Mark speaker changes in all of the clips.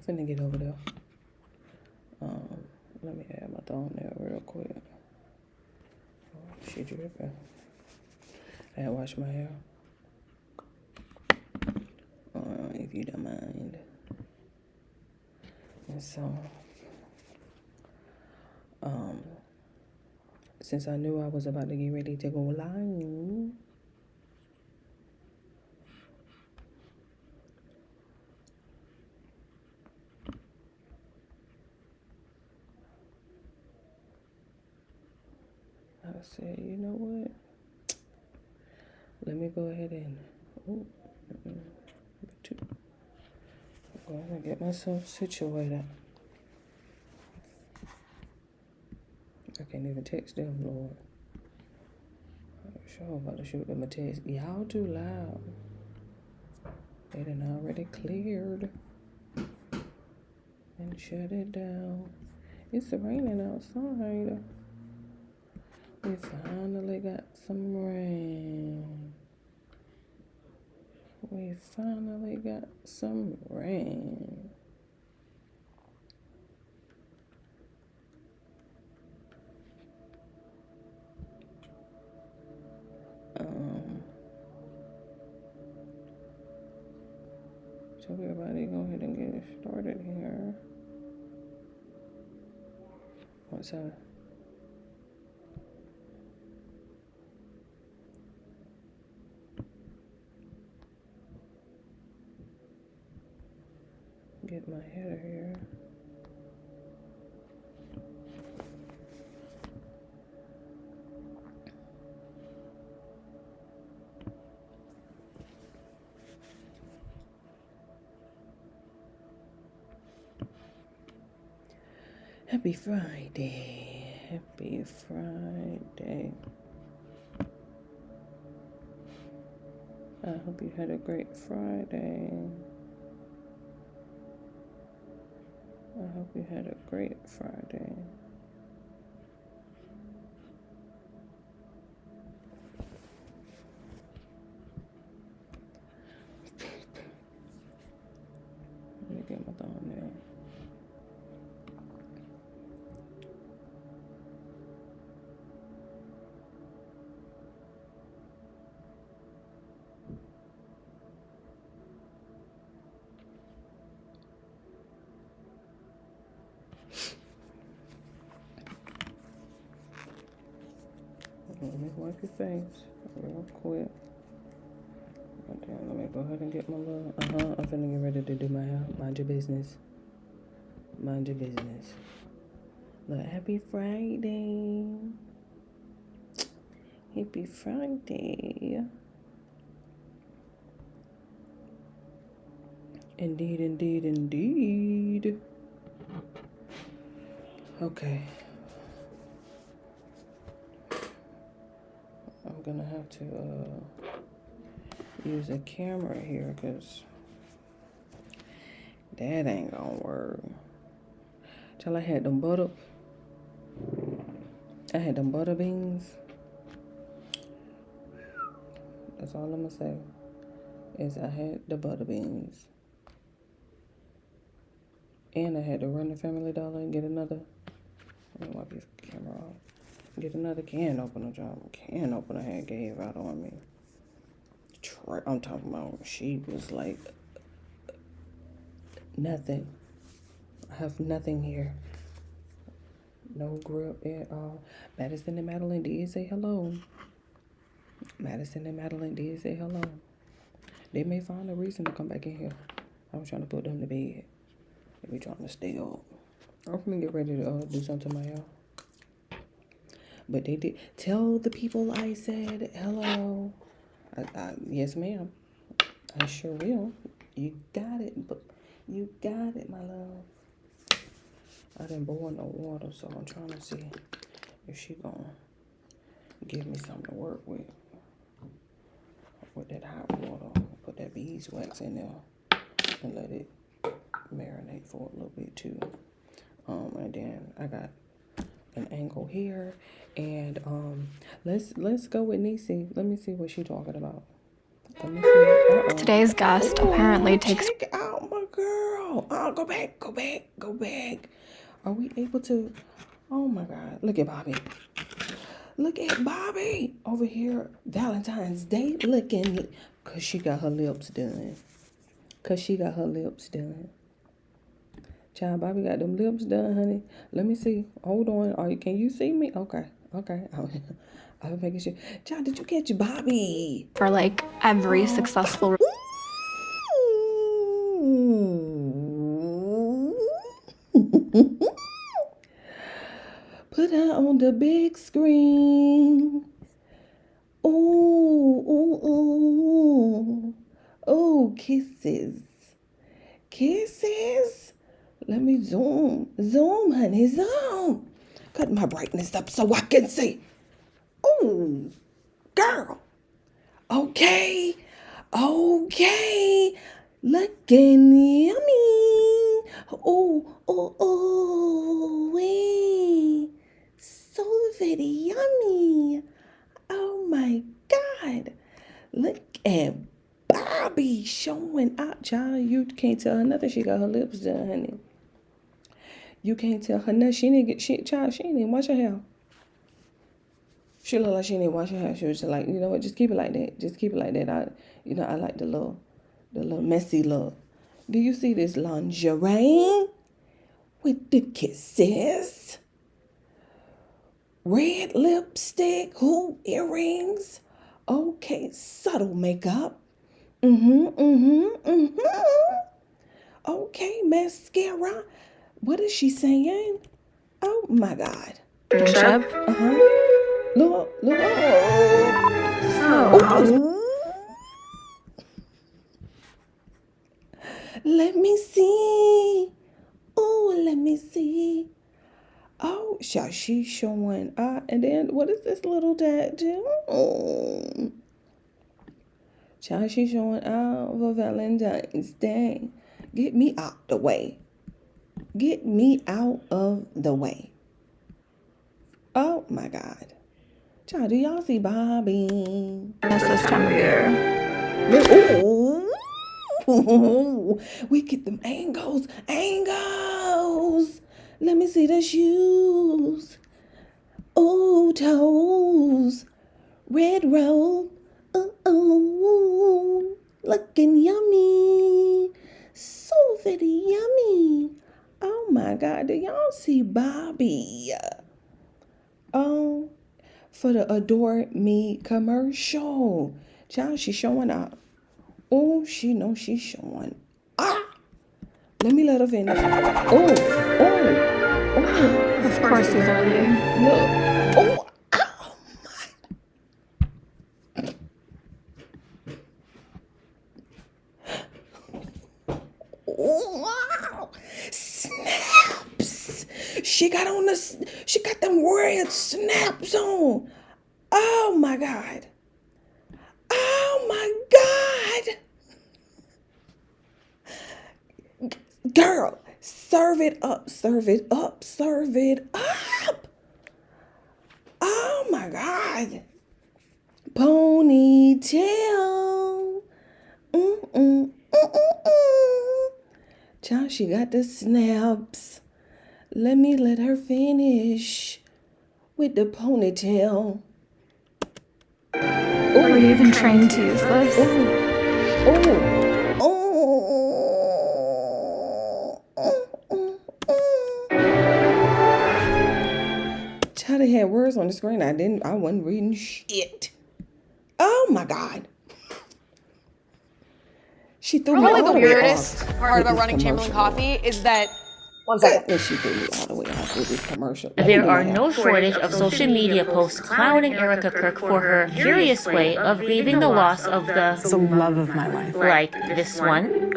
Speaker 1: finna get over there. Let me add my thumb there real quick. Oh, she dripping. I had to wash my hair. If you don't mind. And so, since I knew I was about to get ready to go live, I said, you know what? Let me go ahead and go ahead and get myself situated. I can't even text them, Lord. I'm sure I'm about to shoot them a text. Y'all too loud. They done already cleared and shut it down. It's raining outside. We finally got some rain. We finally got some rain. So everybody go ahead and get started here. What's that? Get my header here. Happy Friday. Happy Friday. I hope you had a great Friday. I hope you had a great Friday. Let me get my thumb there. Let me wipe your face real quick. Okay, let me go ahead and get my little, I'm finna get ready to do my hair. Mind your business. Mind your business. Look, happy Friday. Happy Friday. Indeed, indeed, indeed. Okay. I'm gonna have to use a camera here because that ain't gonna work. Till I had them butter beans. That's all I'm gonna say. Is I had the butter beans. And I had to run to Family Dollar and get another. Let me wipe this camera off. Get another can opener job. Can opener had gave out on me. I'm talking about, she was like, nothing. I have nothing here. No grip at all. Madison and Madeline did say hello. Madison and Madeline did say hello. They may find a reason to come back in here. I was trying to put them to bed. They be trying to stay up. I'm gonna get ready to do something to my hair. But they did tell the people I said hello. Yes, ma'am. I sure will. You got it, but you got it, my love. I didn't boil no water, so I'm trying to see if she gonna give me something to work with that hot water. Put that beeswax in there and let it marinate for a little bit too. And then I got an angle here, and let's go with Niecy. Let me see what she's talking about. Let me see.
Speaker 2: Today's guest apparently takes.
Speaker 1: Check out my girl. Oh, go back, go back, go back. Are we able to? Oh my God. Look at Bobby. Look at Bobby over here. Valentine's Day looking. Because she got her lips done. Child, Bobby got them lips done, honey. Let me see. Hold on. Can you see me? Okay. I was making sure. Child, did you catch Bobby?
Speaker 2: For like every successful.
Speaker 1: Put her on the big screen. Ooh, kisses. Let me zoom, honey, zoom. Cut my brightness up so I can see. Ooh, girl. Okay. Looking yummy. Wee. So very yummy. Oh my God. Look at Bobby showing out, child. You can't tell her nothing. She got her lips done, honey. You can't tell her nothing. She didn't wash her hair. She looked like she didn't wash her hair. She was just like, you know what? Just keep it like that. I like the little messy look. Do you see this lingerie with the kisses? Red lipstick, earrings. Okay, subtle makeup. Okay, mascara. What is she saying? Oh my God.
Speaker 2: Friendship.
Speaker 1: Look. Let me see. Let me see. Oh, she's showing. And then what is this little tattoo? Child, she's showing out for Valentine's Day. Get me out the way. Oh my God. Child, do y'all see Bobby?
Speaker 2: That's this time of year.
Speaker 1: Ooh. We get them angles. Let me see the shoes. Oh, toes. Red robe. Looking yummy. So very yummy. Oh my God, do y'all see Bobby? Oh, for the Adore Me commercial. Child, she's showing up. Oh, she knows she's showing. Let me let her finish. Oh.
Speaker 2: Of course he's early.
Speaker 1: Look. Wow. Snaps. She got them red snaps on. Oh my God. Girl, serve it up. Oh my God. Ponytail. Child, she got the snaps. Let her finish with the ponytail.
Speaker 2: Were you even trained to use this?
Speaker 1: Child, they had words on the screen. I wasn't reading shit. Oh my God. She threw me all the way off.
Speaker 3: Probably the weirdest part about running Chamberlain Coffee is that.
Speaker 1: One second. She threw me all the way off with this commercial.
Speaker 4: There are no shortage of social media posts clowning Erica Kirk for her curious way of grieving the loss of the
Speaker 5: love of my life.
Speaker 4: Like this one.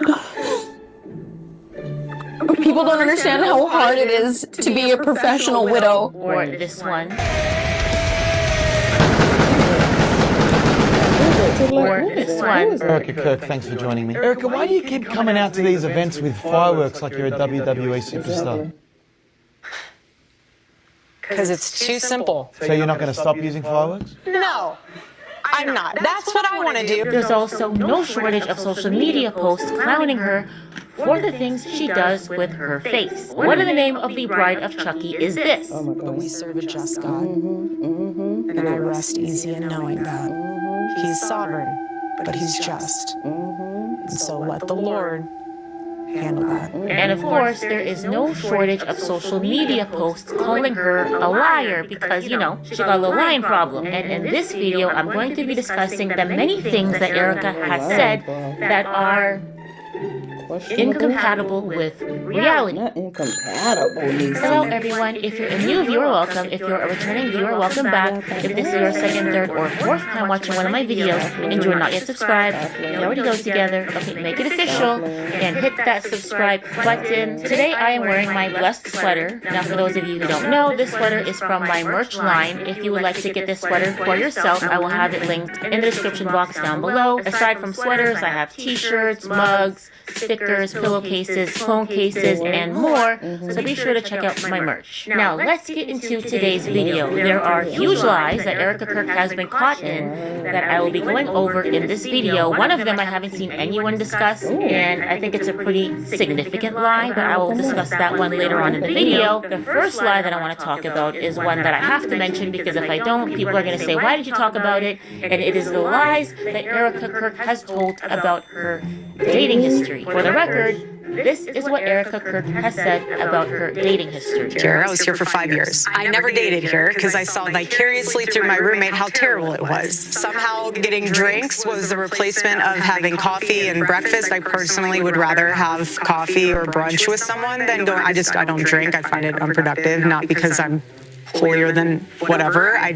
Speaker 5: People don't understand how hard it is to be a professional widow.
Speaker 4: Or this one. Or this one.
Speaker 6: Erica Kirk, thanks for joining me. Erica, why do you keep coming out to these events with fireworks like you're a WWE superstar?
Speaker 3: Because it's too simple.
Speaker 6: So you're not going to stop using fireworks?
Speaker 3: No, I'm not. That's what I want to do.
Speaker 4: There's also no shortage of social media posts clowning her for the things she does with her face. What in the name of the Bride of Chucky is this?
Speaker 1: Oh my
Speaker 7: But we
Speaker 1: God.
Speaker 7: serve a just God, and I rest easy in knowing that He's sovereign, but He's just. And so let the Lord handle that.
Speaker 4: And of course, there is no shortage of social media posts calling her a liar because, you know, she got a little lying problem. And in this video, I'm going to be discussing the many things that Erica has said that are incompatible with reality.
Speaker 1: Not incompatible, Niecy.
Speaker 4: Hello everyone, if you're a new viewer, welcome. If you're a returning viewer, welcome back. If this is your second, third, or fourth time watching one of my videos and you are not yet subscribed, we already go together. Okay, make it official and hit that subscribe button. Today I am wearing my Blessed sweater. Now for those of you who don't know, this sweater is from my merch line. If you would like to get this sweater for yourself, I will have it linked in the description box down below. Aside from sweaters, I have t-shirts, mugs, stickers, pillowcases, phone cases, and more, so be sure to check out my merch. Now, let's get into today's video. There are huge lies that Erica Kirk has been caught in that I will be going over in this video. One of them I haven't seen anyone discuss, and I think it's a pretty significant lie, but I will discuss that one later on in the video. The first lie that I want to talk about is one that I have to mention because if I don't, people are going to say, why did you talk about it? And it is the lies that Erica Kirk has told about her dating history. For the record, this is what Erica Kirk has said about her dating history.
Speaker 3: Here, I was here for 5 years. I never dated here because I saw vicariously through my roommate how terrible it was. Somehow getting drinks was the replacement of having coffee and breakfast. I personally would rather have coffee or brunch with someone than going, I don't drink. I find it unproductive, not because I'm holier than whatever. I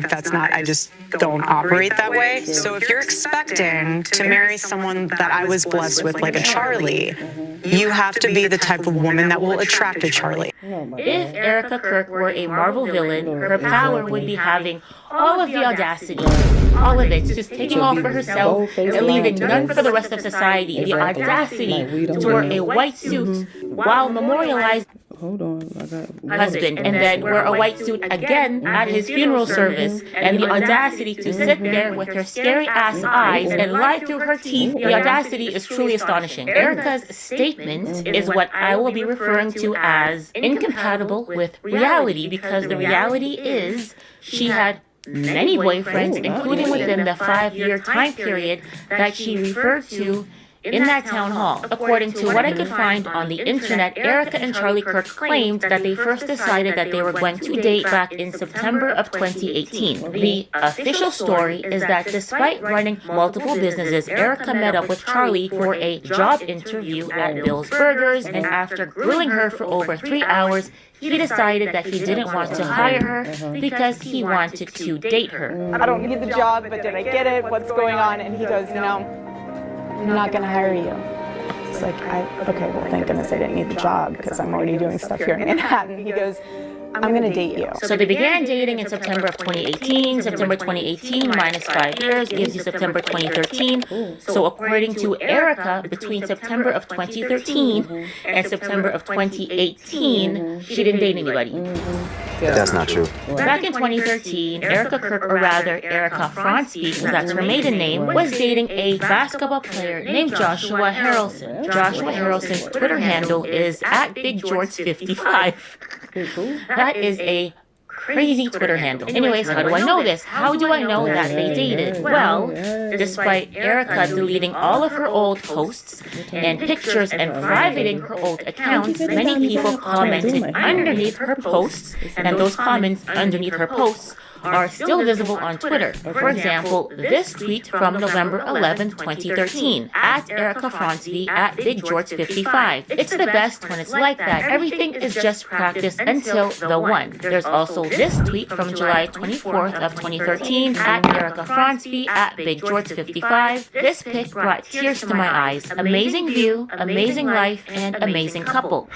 Speaker 3: just don't operate that way. So if you're expecting to marry someone that I was blessed with, like a Charlie, you have to be the type of woman that will attract a Charlie.
Speaker 4: If Erica Kirk were a Marvel villain, her power would be having all of the audacity, all of it, just taking all for herself and leaving none for the rest of society. The audacity to wear a white suit while memorializing
Speaker 1: Hold on, I got
Speaker 4: husband and then wear a white suit again at his funeral service, and the audacity to sit there with her scary ass eyes and lie through her teeth. The audacity is truly astonishing. Erica's statement is what I will be referring to as incompatible with reality, because the reality is she had many boyfriends, including within the 5-year time period that she referred to in that town hall. According to what I could find on the internet, Erica and Charlie Kirk claimed that they first decided that they were going to date back in September of 2018. The official story is that despite running multiple businesses, Erica met up with Charlie for a job interview at Bill's Burgers, and after grilling her for over 3 hours, he decided that he didn't want to hire her because he wanted to date her.
Speaker 8: I don't need the job, but did I get it? What's going on? And he goes, I'm not going to hire you. It's like, okay, well, thank goodness I didn't need the job because I'm already doing stuff here in Manhattan. He goes, I'm going to date you.
Speaker 4: So they began dating in September of 2018. September 2018 minus 5 years gives you September 2013. So according to Erica, between September of 2013 and September of 2018, she didn't date anybody.
Speaker 9: That's not true.
Speaker 4: Back in 2013, Erica Kirk, or rather Erica Fronsky, because that's her maiden name, was dating a basketball player named Joshua Harrelson. Joshua Harrelson's Twitter handle is @BigGeorge55. That is a crazy Twitter handle. Anyways, how do I know this? How do I know that they dated? Well, despite Erica deleting all of her old posts and pictures and privating her old accounts, many people commented underneath her posts, and those comments underneath her posts are still visible on Twitter. For example, this tweet from November 11, 2013, @Erica Fronsky, @BigGeorge55. It's the best when it's like that. Everything is just practice until the one. There's also this tweet from July 24th of 2013, @Erica Fronsky, @BigGeorge55. This pic brought tears to my eyes. Amazing view, amazing life, and amazing couple.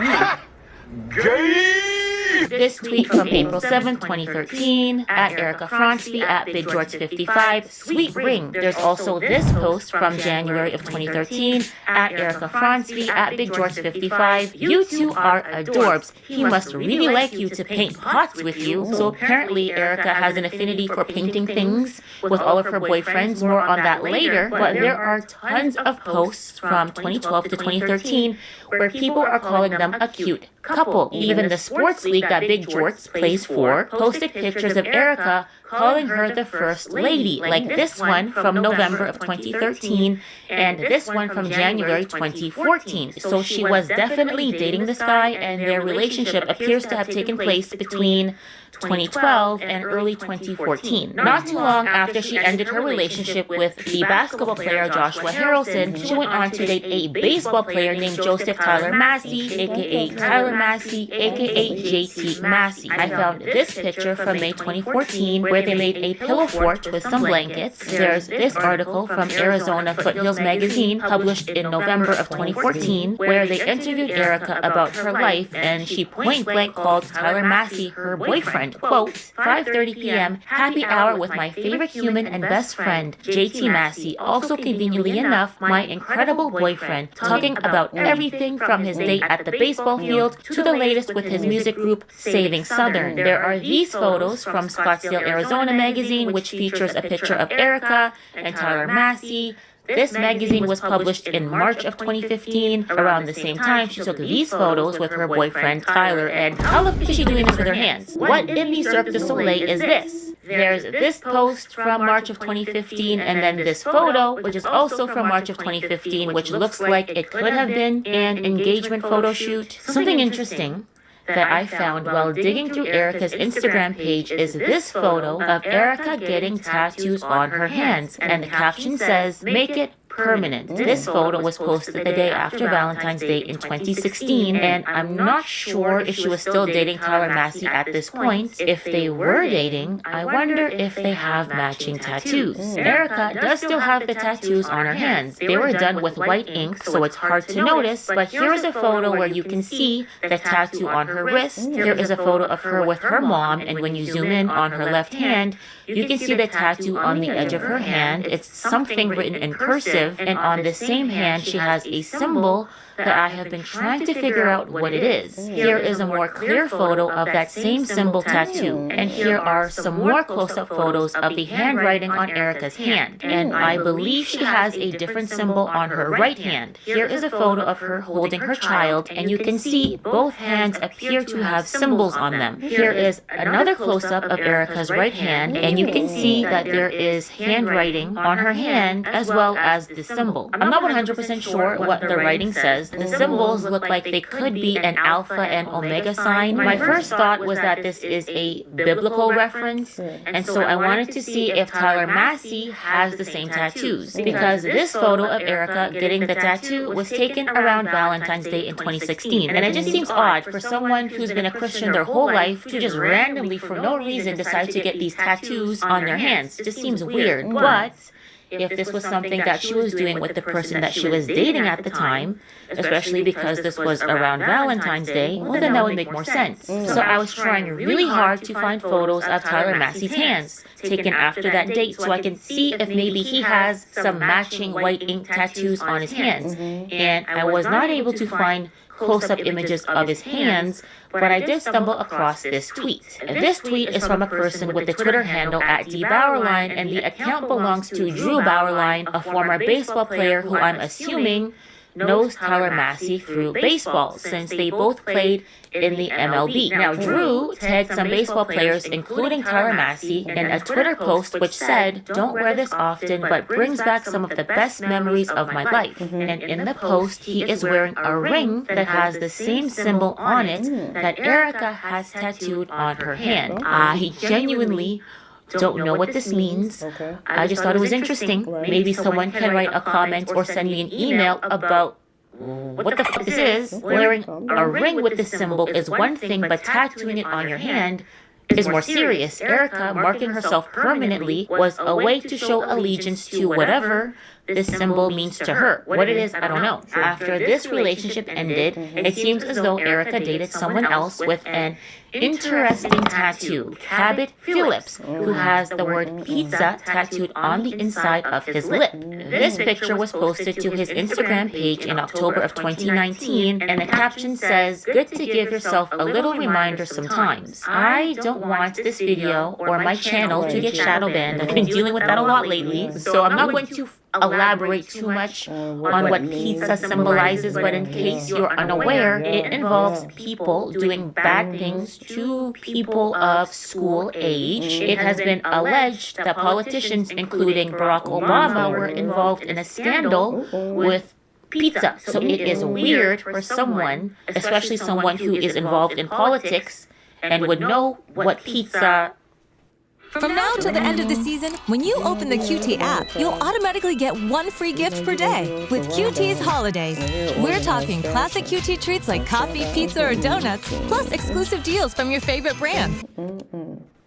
Speaker 9: Gay!
Speaker 4: This tweet from April 7th, 2013, at Erica Fronsby, at Big George 55, sweet ring. There's also this post from January of 2013, at Erica Fronsby, at Big George 55. You two are adorbs. He must really like you to paint pots with you. So apparently Erica has an affinity for painting things with all of her boyfriends. More on that later, but there are tons of posts from 2012 to 2013 where people are calling them a cute couple. Even the sports league that Big Jorts plays for posted pictures of Erica calling her the first lady, like this one from November of 2013 and this one from January 2014. So she was definitely dating this guy, and their relationship appears to have taken place between 2012 and early 2014. Not too long after she ended her relationship with the basketball player Joshua Harrelson, she went on to date a baseball player named Joseph Tyler Massey, aka Tyler Massey, aka JT Massey. I found this picture from May 2014 where they made a pillow fort with some blankets. There's this article from Arizona Foothills Magazine published in November of 2014 where they interviewed Erica about her life, and she point blank called Tyler Massey her boyfriend. Quote, 5:30 p.m., happy hour with my favorite human and best friend, JT Massey, also conveniently enough, my incredible boyfriend, talking about everything from his date at the baseball field to the latest with his music group, Saving Southern. There are these photos from Scottsdale, Arizona magazine, which features a picture of Erica and Tyler Massey. This magazine was published in March of 2015. Around the same time, she took these photos with her boyfriend, Tyler. And how is she doing this with her hands? What in the Cirque du Soleil is this? There's this post from March of 2015, and then this photo, which is also from March of 2015, which looks like it could have been an engagement photo shoot. Something interesting that I found while digging through Erica's Instagram page is this photo of Erica getting tattoos on her hands, and the caption says, "Make it permanent." This photo was posted the day after Valentine's Day in 2016, and I'm not sure if she was still dating Tyler Massey at this point. If they were dating, I wonder if they have matching tattoos. Erica does still have the tattoos on her hands. They were done with white ink, so it's hard to notice, but here is a photo where you can see the tattoo on her wrist. Here is a photo of her with her mom, and when you zoom in on her left hand, you can see the tattoo on the edge of her hand. It's something written in cursive, and on the same hand she has a symbol that I have been trying to figure out what it is. Here is a more clear photo of that same symbol tattoo, and here are some more close-up photos of the handwriting on Erica's hand, and I believe she has a different symbol on her right hand. Here is a photo of her holding her child, and you can see both hands appear to have symbols on them. Here is another close-up of Erica's right hand, and you can see that there is handwriting on her hand as well as the symbol. I'm not 100% sure what the writing says. The symbols look like they could be an alpha and omega sign. My first thought was that this is a biblical reference, and so I wanted to see if Tyler Massey has the same tattoos, because this photo of Erica getting the tattoo was taken around Valentine's Day in 2016, and it just seems odd for someone who's been a Christian their whole life to just randomly, for no reason, decide to get these tattoos on their hands. It just seems weird. But if this was something that she was doing with the person that she was dating at the time, especially because this was around Valentine's Day, well, then that would make more sense. So I was trying really hard to find photos of Tyler Massey's hands taken after that date so I can see if maybe he has some matching white ink tattoos on his hands. And I was not able to find close-up images of his hands, but I did stumble across this tweet. This tweet is from a person with the Twitter handle @DBauerline, and the account belongs to Drew Bauerline, a former baseball player who I'm assuming knows Tyler Massey through baseball, since they both played in the MLB. Now, Drew tagged some baseball players, including Tyler Massey, in a Twitter post which said, "Don't wear this often, but brings back some of the best memories of my life." And in the post, he is wearing a ring that has the same symbol on it that Erica has tattooed on her hand. I genuinely don't know what this means. I just thought it was interesting. Maybe someone can write a comment or send me an email about what the fuck this is. Wearing a ring with this symbol is one thing, but tattooing it on your hand is more serious. Erica marking herself permanently was a way to show allegiance to whatever this symbol means to her. What it is, I don't know. After this relationship ended, it seems as though Erica dated someone else with an interesting tattoo, Cabot Phillips, who has the word pizza tattooed on the inside of his lip. This picture was posted to his Instagram page in October of 2019, and the caption says, "Good to give yourself a little reminder sometimes." I don't want this video or my channel to get shadow banned. I've been dealing with that a lot lately, so I'm not going to elaborate too much on what pizza symbolizes, but in case you're unaware, it involves people doing bad things to people of school age. It has been alleged that politicians, including Barack Obama, were involved in a scandal with pizza. So it is weird for someone, especially someone who is involved in politics and would know what pizza.
Speaker 10: From now till the end of the season, when you open the QT app, you'll automatically get one free gift per day with QT's Holidays. We're talking classic QT treats like coffee, pizza, or donuts, plus exclusive deals from your favorite brands.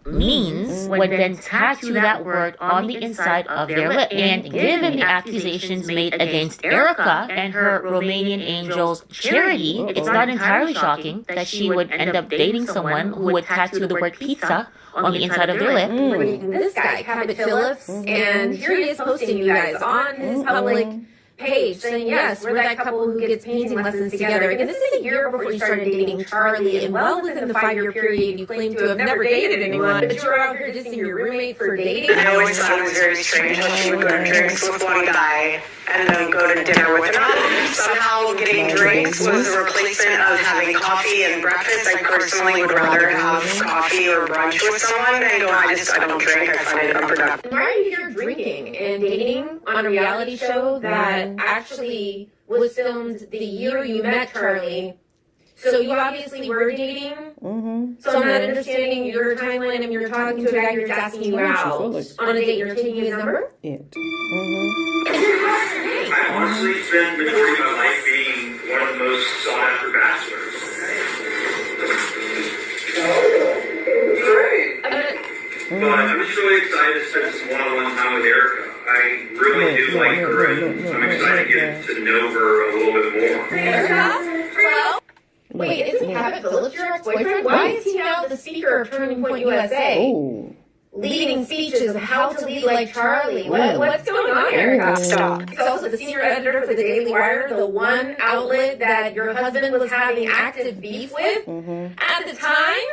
Speaker 4: Means would then tattoo that word on the inside of their lip. And given the accusations made against Erica and her Romanian Angels Charity, it's not entirely shocking that she would end up dating someone who would tattoo the word pizza on the inside of their lip.
Speaker 11: We're dating this guy, Cabot Phillips, and here he is posting you guys on his public page saying, yes, we're that couple who gets painting lessons together. Again, this is a year before you started dating Charlie, and well within the 5-year period you claim to have never dated anyone, but you're out here dissing your roommate for dating.
Speaker 3: I always thought it was very strange when she would go to drinks with one guy and then go to dinner with another. Somehow getting drinks was the replacement of having coffee and breakfast. I personally would rather have coffee or brunch with someone. I don't drink. I find it unproductive.
Speaker 11: Why are you here drinking and dating on a reality show that actually was filmed the year you met Charlie? So you obviously were dating. So I'm not understanding your timeline and you're talking to a guy who's asking you out on a date. You're taking his number?
Speaker 12: I honestly spent the majority of my life being one of the most sought after bachelors. Great. But I'm just really excited to spend some one-on-one time with Erica. I really do like her, and I'm excited to get to know her a little bit more.
Speaker 11: Hello? Wait, isn't Cabot Phillips your ex-boyfriend? Why is he now the speaker of Turning Point USA? Leading speeches of how to lead like Charlie. What's going on, Erica? Stop. He's also the senior editor for the Daily Wire, the one outlet that your husband was having active beef with at the time.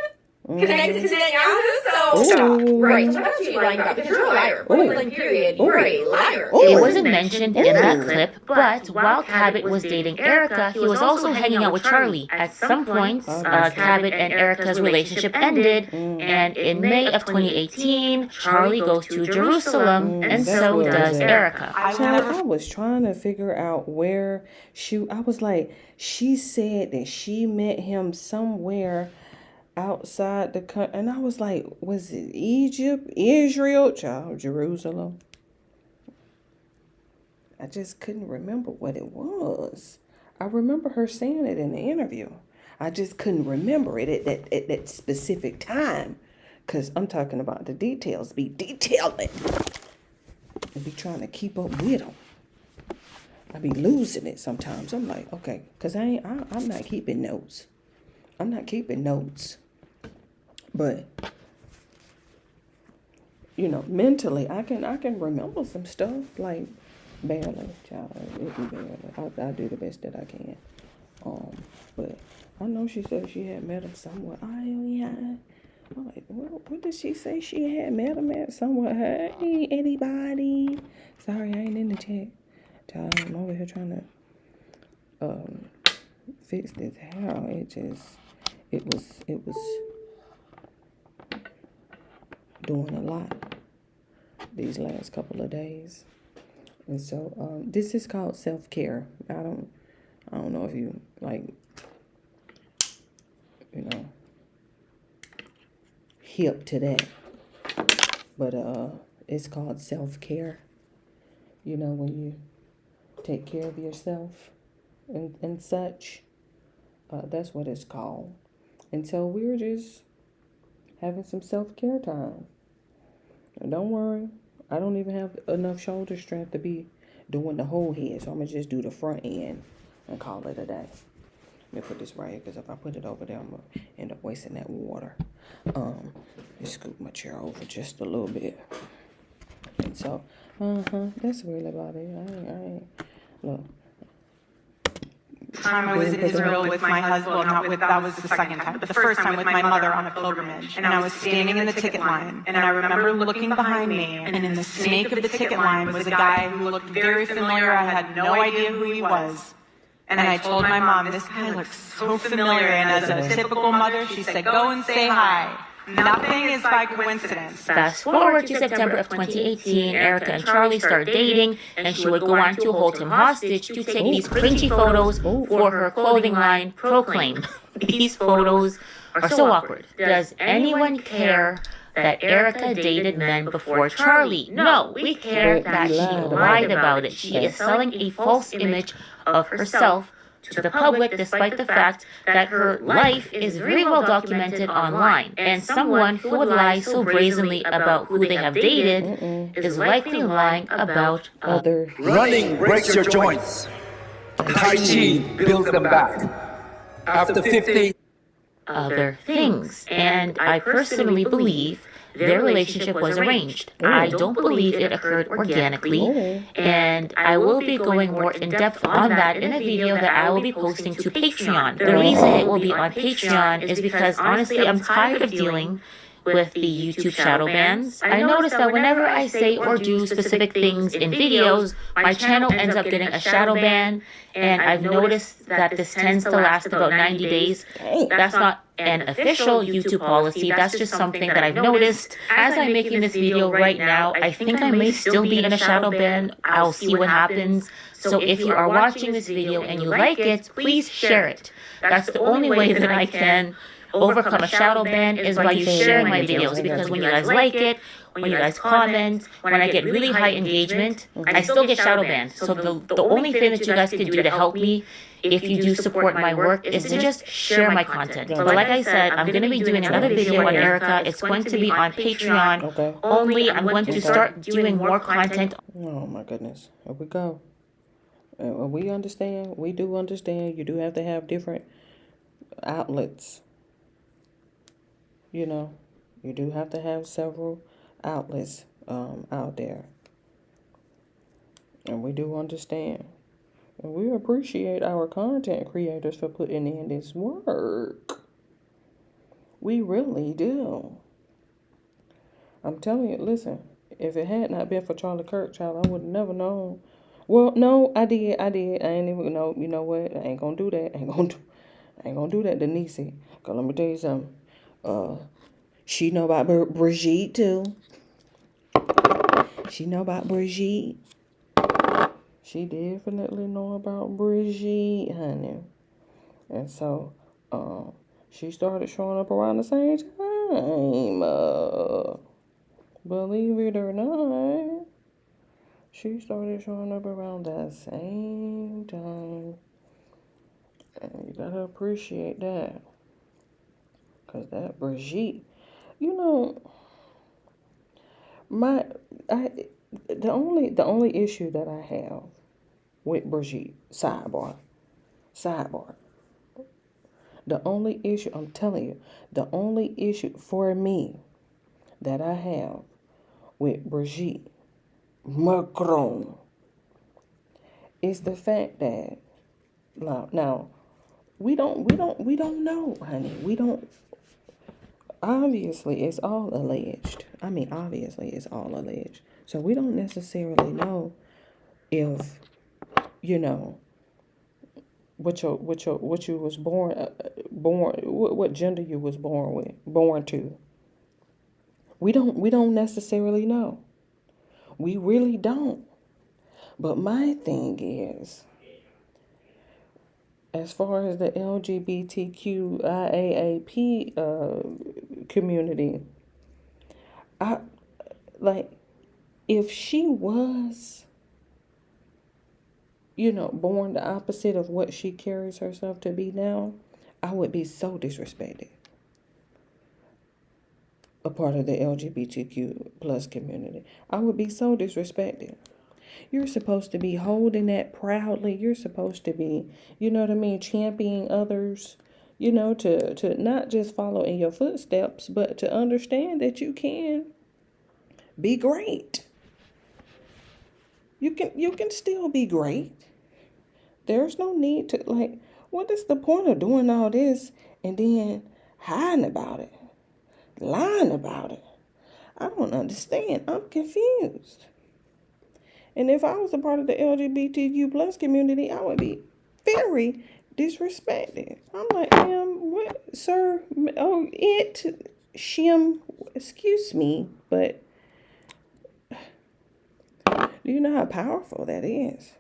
Speaker 11: Connected to Netanyahu, so stop. Right, so that's what you're lying about, because you're a liar. Point blank period, you're a liar.
Speaker 4: It wasn't mentioned in that clip, but while Cabot was dating Erica, he was also hanging out with Charlie. At some point, Cabot and Erica's relationship ended, and in May of 2018, Charlie goes to Jerusalem, and so does Erica.
Speaker 1: I was trying to figure out where I was like, she said that she met him somewhere outside the country, and I was like, was it Egypt, Israel, Jerusalem? I just couldn't remember what it was. I remember her saying it in the interview. I just couldn't remember it at that specific time, because I'm talking about the details. Be detailing and be trying to keep up with them. I be losing it sometimes. I'm like, okay, because I'm not keeping notes. I'm not keeping notes. But mentally, I can remember some stuff, like barely, child. It be barely. I do the best that I can. But I know she said she had met him somewhere. Oh yeah. I'm like, what did she say? She had met him at somewhere. Hey, anybody? Sorry, I ain't in the chat. Child, I'm over here trying to fix this hair. It was doing a lot these last couple of days. And so this is called self-care. I don't know if you hip to that, but it's called self-care. When you take care of yourself and such, that's what it's called. And so we're just having some self-care time. And don't worry, I don't even have enough shoulder strength to be doing the whole head. So I'm going to just do the front end and call it a day. Let me put this right here, because if I put it over there, I'm going to end up wasting that water. Just scoop my chair over just a little bit. And so, that's really about it. I ain't, look.
Speaker 3: Time I was in Israel with my husband, well, not with, that was the second time, but the first time with my mother on a pilgrimage. And I was standing in the ticket line, and I remember looking behind me, and in the snake of the ticket line was a guy who looked very familiar. I had no idea who he was. And I told my mom, this guy looks so familiar, and as a typical mother, she said, go and say hi. Nothing is by coincidence.
Speaker 4: Fast forward to September of 2018, Erica and Charlie start dating, and she would go on to hold him hostage to take these cringy photos for her clothing line, Proclaim. These photos are so awkward. Does anyone care that Erica dated men before Charlie? No, we care that she lied about it. She is selling a false image of herself to the public, despite the fact that her life is very well documented online. And someone who would lie so brazenly about who they have dated is likely lying about others.
Speaker 13: Running breaks your joints. Tai Chi builds them back. After 50
Speaker 4: other things. And I personally believe their relationship was arranged. I don't believe it occurred organically, and I will be going more in depth on that in a video that I will be posting to Patreon. The reason it will be on Patreon is because honestly I'm tired of dealing with the YouTube shadow bans. I noticed that whenever I say or do specific things in videos, my channel ends up getting a shadow ban, and I've noticed that this tends to last about 90 days. That's not an official YouTube policy, that's just something that I've noticed. As I'm making this video right now, I think I may still be in a shadow ban. I'll see what happens. So if you are watching this video and you like it, please share it. That's the only way that I can overcome a shadow ban is by you sharing my videos, because when you guys like it, when you guys comment, when I get really high engagement, I still get shadow banned. So the only thing that you guys can do to help me, if you do support my work, is to just share my content. But like I said, I'm going to be doing another video on Erica. It's going to be on Patreon only. I'm going to start doing more content.
Speaker 1: Oh my goodness. Here we go. We understand. We do understand. You do have to have different outlets. You know, you do have to have several outlets out there. And we do understand. And we appreciate our content creators for putting in this work. We really do. I'm telling you, listen, if it had not been for Charlie Kirk, child, I would have never known. Well, no, I did. I ain't even know. You know what? I ain't gonna do that. I ain't gonna do that to Niecy. Cause let me tell you something. She know about Brigitte too. She know about Brigitte. She definitely know about Brigitte, honey. And so, she started showing up around the same time. Believe it or not, she started showing up around the same time. And you gotta appreciate that. Cause that Brigitte, you know, the only issue that I have with Brigitte, sidebar. The only issue, I'm telling you, the only issue for me that I have with Brigitte Macron is the fact that now we don't know, honey. We don't. Obviously, it's all alleged. I mean, obviously, it's all alleged. So we don't necessarily know if, you know, what you was born, what gender you was born to. We don't necessarily know. We really don't. But my thing is, as far as the LGBTQIAP community, if she was, you know, born the opposite of what she carries herself to be now, I would be so disrespected. A part of the LGBTQ plus community. I would be so disrespected. You're supposed to be holding that proudly. You're supposed to be, you know what I mean, championing others, you know, to not just follow in your footsteps, but to understand that you can be great. You can still be great. There's no need to, like, what is the point of doing all this and then hiding about it, lying about it? I don't understand. I'm confused. And if I was a part of the LGBTQ plus community, I would be very disrespected. I'm like, what, sir? Oh, shim, excuse me, but do you know how powerful that is?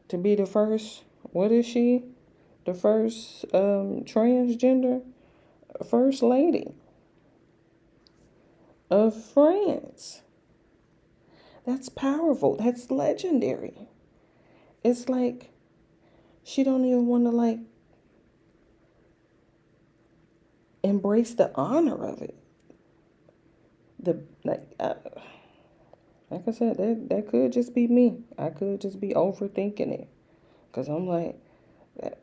Speaker 1: To be the first, what is she? The first transgender first lady of France. That's powerful. That's legendary. It's like she don't even want to like embrace the honor of it. Like I said, that could just be me. I could just be overthinking it, cause I'm like, that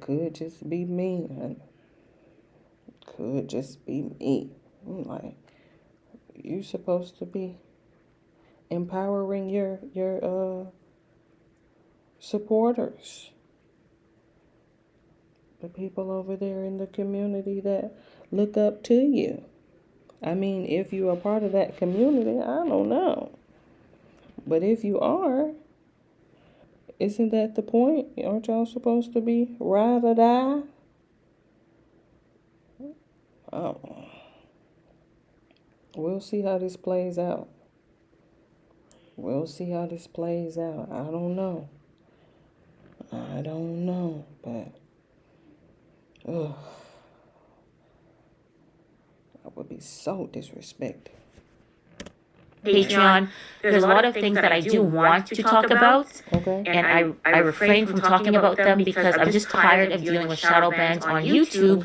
Speaker 1: could just be me. Could just be me. I'm like, you're supposed to be empowering your supporters, the people over there in the community that look up to you. I mean, if you're a part of that community, I don't know. But if you are, isn't that the point? Aren't y'all supposed to be ride or die? Oh. We'll see how this plays out. We'll see how this plays out. I don't know. But ugh. I would be so disrespected.
Speaker 4: Patreon, there's a lot of things that I do want to talk about, and I refrain from talking about them because I'm just tired of dealing with shadow bans on YouTube.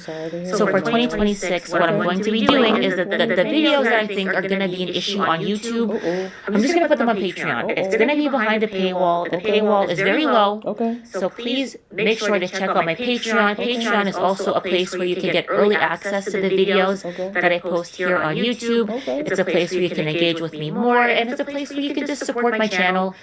Speaker 4: So for 2026, what I'm going to be doing is that the videos that I think are going to be an issue on YouTube, I'm just going to put them on Patreon. It's going to be behind a paywall. The paywall is very low, so please make sure to check out my Patreon. Patreon is also a place where you can get early access to the videos that I post here on YouTube. It's a place where you can engage with me more, and it's a place where you can just support my channel,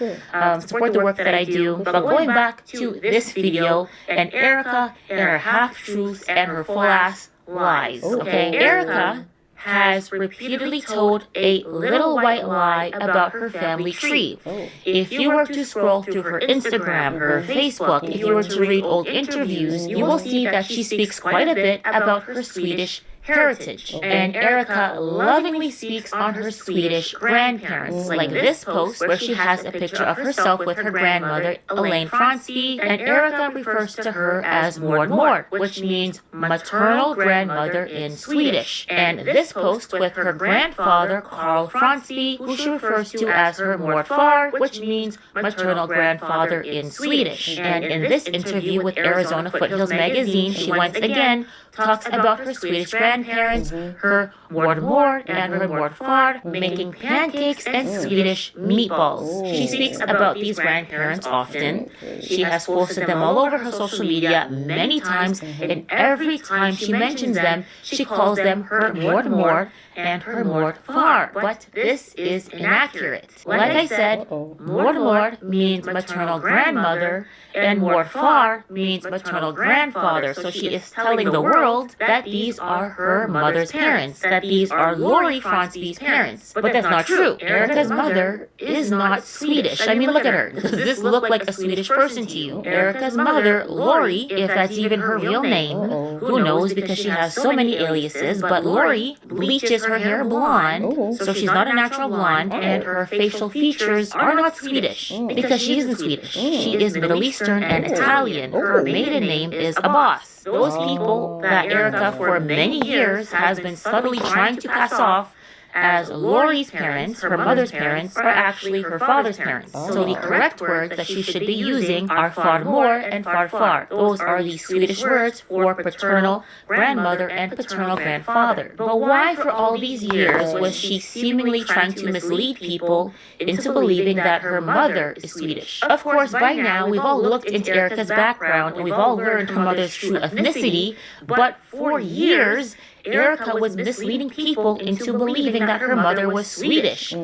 Speaker 4: support the work that I do. But going back to this video, and Erica and her half-truths and her full-ass lies, okay? Erica has repeatedly told a little white lie about her family tree. If you were to scroll through her Instagram, her Facebook, if you were to read old interviews, you will see that she speaks quite a bit about her Swedish heritage. And Erica lovingly speaks on her Swedish grandparents, like this post where she has a picture of herself with her grandmother, Elaine Fransby, and Erica refers to her as Mord Mord, which means maternal grandmother in Swedish. And this post with her grandfather, Carl Fransby, who she refers to as her Mordfar, which means maternal grandfather in Swedish. And in this interview with Arizona Foothills magazine, she once again talks about her Swedish grandparents, her Mord Mord and her Mordfar, making pancakes and Swedish meatballs. She speaks about these grandparents often. She has posted them all over her social media many times, and every time she mentions them, she calls them her Mord Mord and her Mordfar. But this is inaccurate. Like I said, Mord Mord means maternal grandmother, and Mordfar means maternal grandfather. So she is telling the world that these are her mother's parents, that these are Lori Fransby's parents. But that's not true. Erica's mother is not Swedish. I mean, look at her. Does this look like a Swedish person to you? Erica's mother, Lori, if that's even her real name, who knows because she has so many aliases, but Lori bleaches her hair blonde, so she's not a natural blonde, and her facial features are not Swedish because she isn't Swedish. She is Middle Eastern and Italian. Her maiden name is Abbas. Those people that Erica for many years has been subtly trying to pass off as Lori's parents, her mother's parents, are actually her father's parents. So the correct words that she should be using are farmor and farfar. Those are the Swedish words for paternal grandmother and paternal grandfather. But why for all these years was she seemingly trying to mislead people into believing that her mother is Swedish? Of course, by now, we've all looked into Erica's background and we've all learned her mother's true ethnicity, but for years, Erica was misleading people into believing that her mother was Swedish.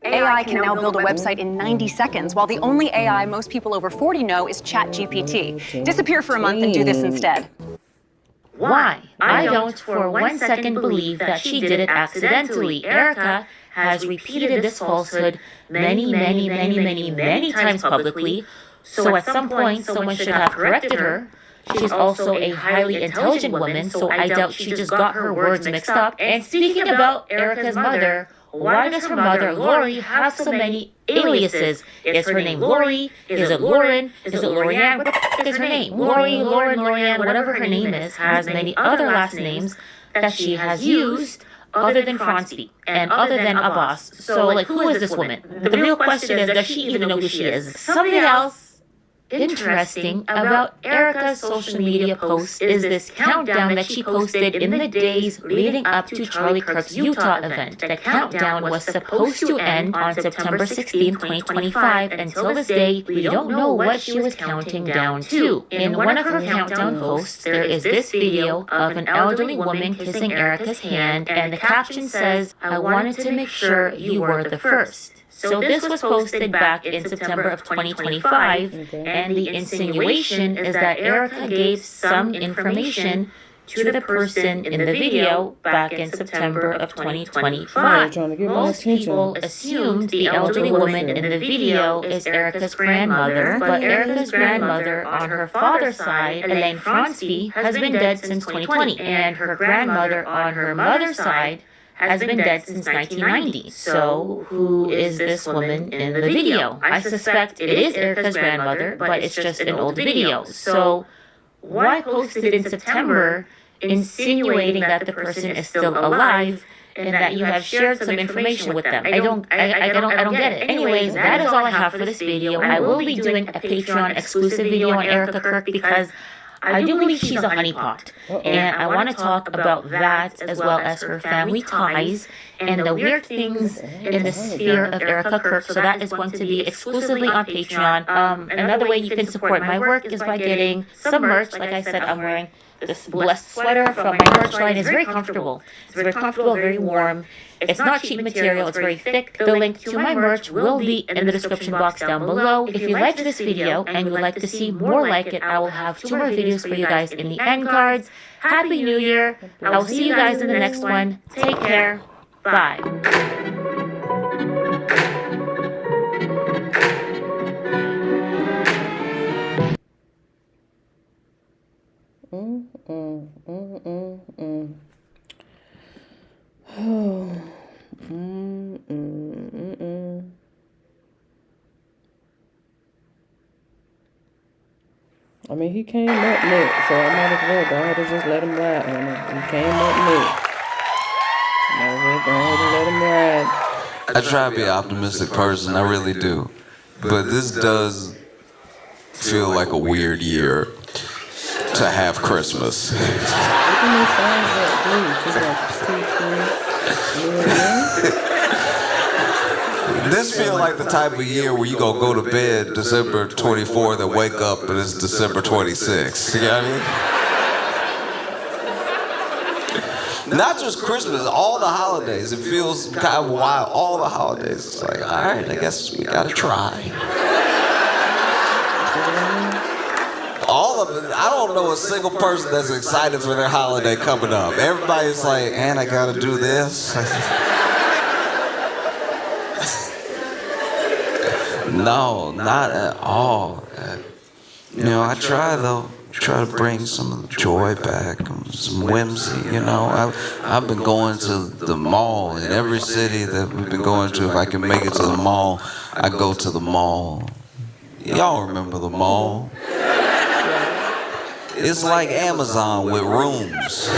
Speaker 14: AI can now build a website in 90 seconds, while the only AI most people over 40 know is ChatGPT. Disappear for a month and do this instead.
Speaker 4: Why? I don't for 1 second believe that she did it accidentally. Erica has repeated this falsehood many times publicly, so at some point someone should have corrected her. She's also a highly intelligent woman, so I doubt she just got her words mixed up. And speaking about Erica's mother, why does her mother, Lori, have so many aliases? Is her name Lori? Is it Lauren? Is it Lorianne? What the f*** is her name? Lori, Lauren, Lorianne, whatever her name is, has many other last names that she has used other than Franzi and other than Abbas. So, like, who is this woman? The real question is, does she even know who she is? Something else interesting about Erica's social media posts is this countdown that she posted in the days leading up to Charlie Kirk's Utah event. The countdown was supposed to end on September 16, 2025. Until this day, we don't know what she was counting down to. In one of her countdown posts, there is this video of an elderly woman kissing Erica's hand, and the caption says, "I wanted to make sure you were the first." So this was posted back in September of 2025, and the insinuation is that Erica gave some information to the person in the video back in September of 2025. Most people assumed the elderly woman in the video is Erica's grandmother, but Erica's grandmother on her father's side, Elaine Franzi, has been dead since 2020, and her grandmother on her mother's side has been dead since 1990. So, who is this woman in the video? I suspect it is Erica's grandmother, but it's just an old video. So, why post it in September insinuating that the person is still alive and that you have shared some information with them? I don't get it. Anyways, that is all I have for this video. I will be doing a Patreon exclusive video on Erica Kirk because I do believe she's a honeypot, and I want to talk about that as well as her family ties and the weird things in the sphere of Erica Kirk. So that is going to be exclusively on Patreon. Another way you can support my work is by getting some merch. Like I said, I'm wearing this Blessed sweater from my merch line. It's very comfortable. It's very comfortable, very warm. It's not cheap material. It's very thick. The link to my merch will be in the description box down below. If you liked this video and you would like to see more like it, I will have 2 more videos for you guys in the end cards. Happy New Year. I will see you guys in the next one. Take care. Bye.
Speaker 1: I mean, he came up next, so I might as well go ahead and just let him ride on it. He came up next. Might as well go ahead and let him ride.
Speaker 15: I try to be an optimistic person, I really do. But this does feel like a weird year to have Christmas. This feels like the type of year where you gonna go to bed December 24th and wake up and it's December 26th. You know what I mean? Not just Christmas, all the holidays. It feels kind of wild. All the holidays. It's like, all right, I guess we gotta try. All of it. I don't know a single person that's excited for their holiday coming up. Everybody's like, and I gotta do this. No, not at all. You know, I try though. Try to bring some joy back, some whimsy, you know. I've been going to the mall in every city that we've been going to. If I can make it to the mall, I go to the mall. Y'all remember the mall? It's like Amazon with rooms.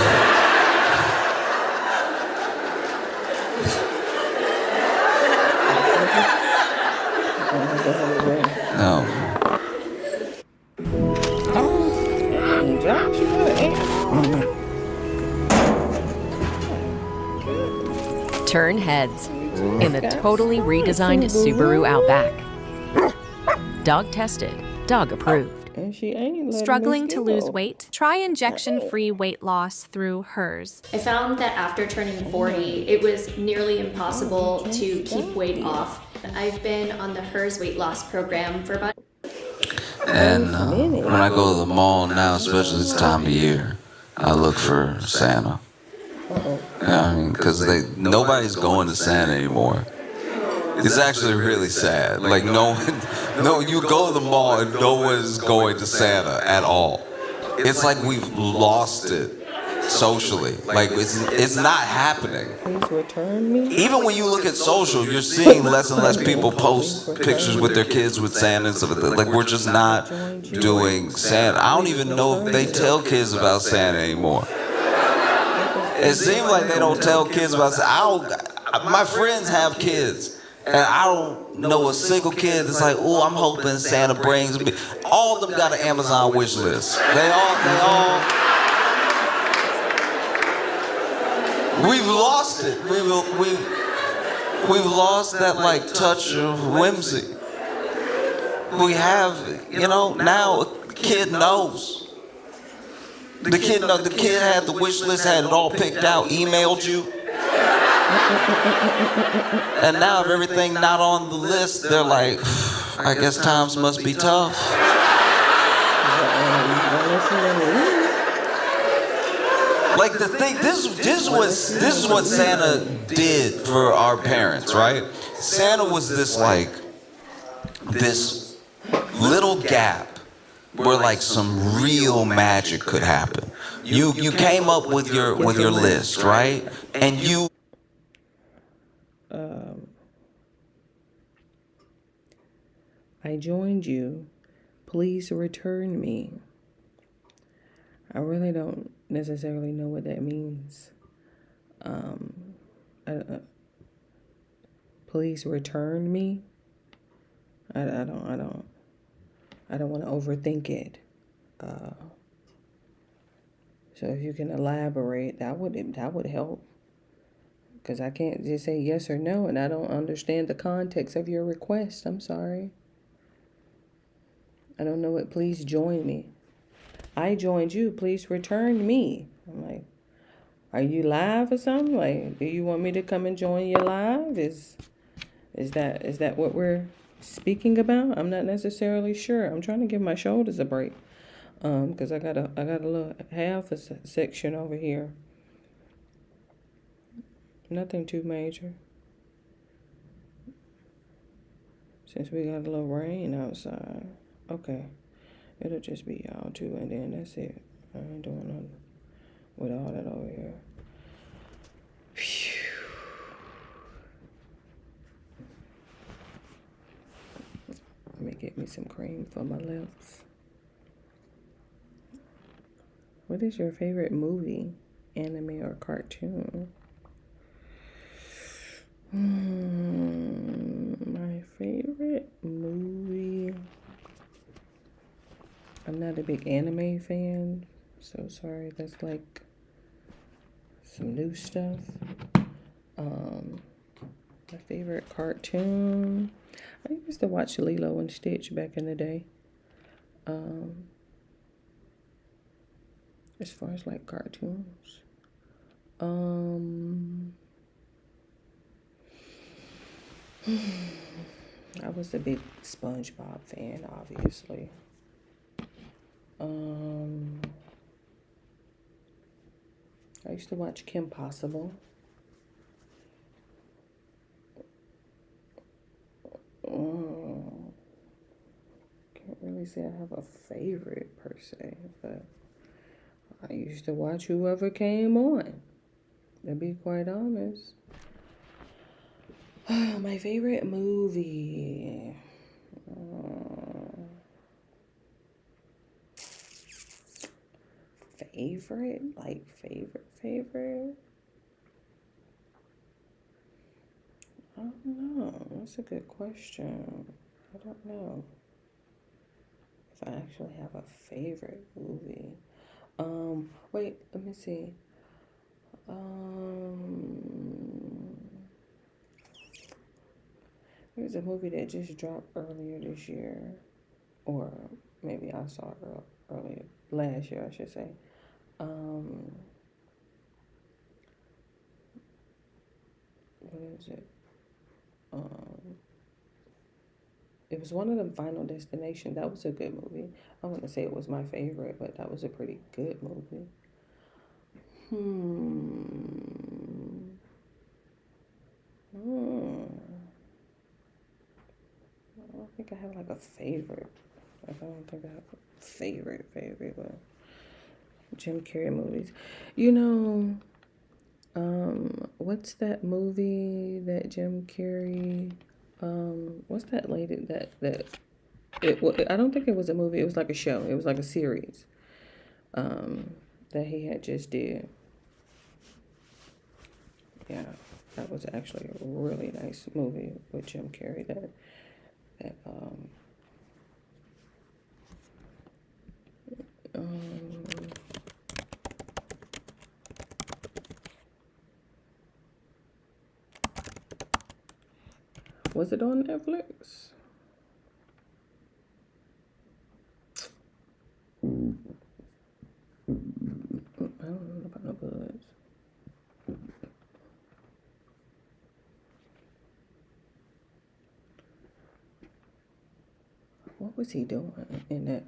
Speaker 16: turn heads in the totally redesigned Subaru Outback. Dog tested, dog approved.
Speaker 1: And she ain't
Speaker 17: Struggling to lose weight? Try injection-free weight loss through hers.
Speaker 11: I found that after turning 40, it was nearly impossible to keep weight off. I've been on the HERS weight loss program for about...
Speaker 15: And when I go to the mall now, especially this time of year, I look for Santa. I mean, because nobody's going to Santa anymore. It's actually really sad. Like no, you go to the mall and no one's going to Santa at all. It's like we've lost it socially. Like it's not happening.
Speaker 1: Please return me.
Speaker 15: Even when you look at social, you're seeing less and less people post pictures with their kids with Santa and stuff like that. Like we're just not doing Santa. I don't even know if they tell kids about Santa anymore. It seems like they don't tell kids about Santa. My friends have kids. And I don't know a single kid that's like, oh, I'm hoping Santa brings me. All of them got an Amazon wish list. They all. We've lost it. We've lost that like touch of whimsy. We have, now a kid knows. The kid had the wish list, had it all picked out, emailed you. And now if everything not on the list, they're like, I guess times must be tough. Like the thing, this is what Santa did for our parents, right? Santa was this little gap where like some real magic could happen. You came up with your list, right? And you
Speaker 1: I joined you. Please return me. I really don't necessarily know what that means. Please return me. I don't want to overthink it. So if you can elaborate, that would help. Because I can't just say yes or no, and I don't understand the context of your request. I'm sorry. I don't know what please join me. I joined you. Please return me. I'm like, are you live or something? Like, do you want me to come and join you live? Is that what we're speaking about? I'm not necessarily sure. I'm trying to give my shoulders a break. Because I got a little half a section over here. Nothing too major. Since we got a little rain outside. Okay. It'll just be y'all too, and then that's it. I ain't doing nothing with all that over here. Phew. Let me get me some cream for my lips. What is your favorite movie, anime or cartoon? My favorite movie. I'm not a big anime fan, so sorry. That's like some new stuff. My favorite cartoon. I used to watch Lilo and Stitch back in the day. As far as like cartoons. I was a big SpongeBob fan, obviously. I used to watch Kim Possible. Can't really say I have a favorite per se, but I used to watch whoever came on, to be quite honest. My favorite movie. Favorite? Like favorite? I don't know. That's a good question. I don't know if I actually have a favorite movie. Wait, let me see. There's a movie that just dropped earlier this year, or maybe I saw it earlier last year, I should say. What is it? It was one of them, Final Destination. That was a good movie. I wouldn't say it was my favorite, but that was a pretty good movie. I don't think I have like a favorite. I don't think I have a favorite, but Jim Carrey movies. You know, what's that movie that Jim Carrey, what's that lady I don't think it was a movie, it was like a show. It was like a series, that he had just did. Yeah, that was actually a really nice movie with Jim Carrey was it on Netflix? I don't know about no goods. What was he doing in that?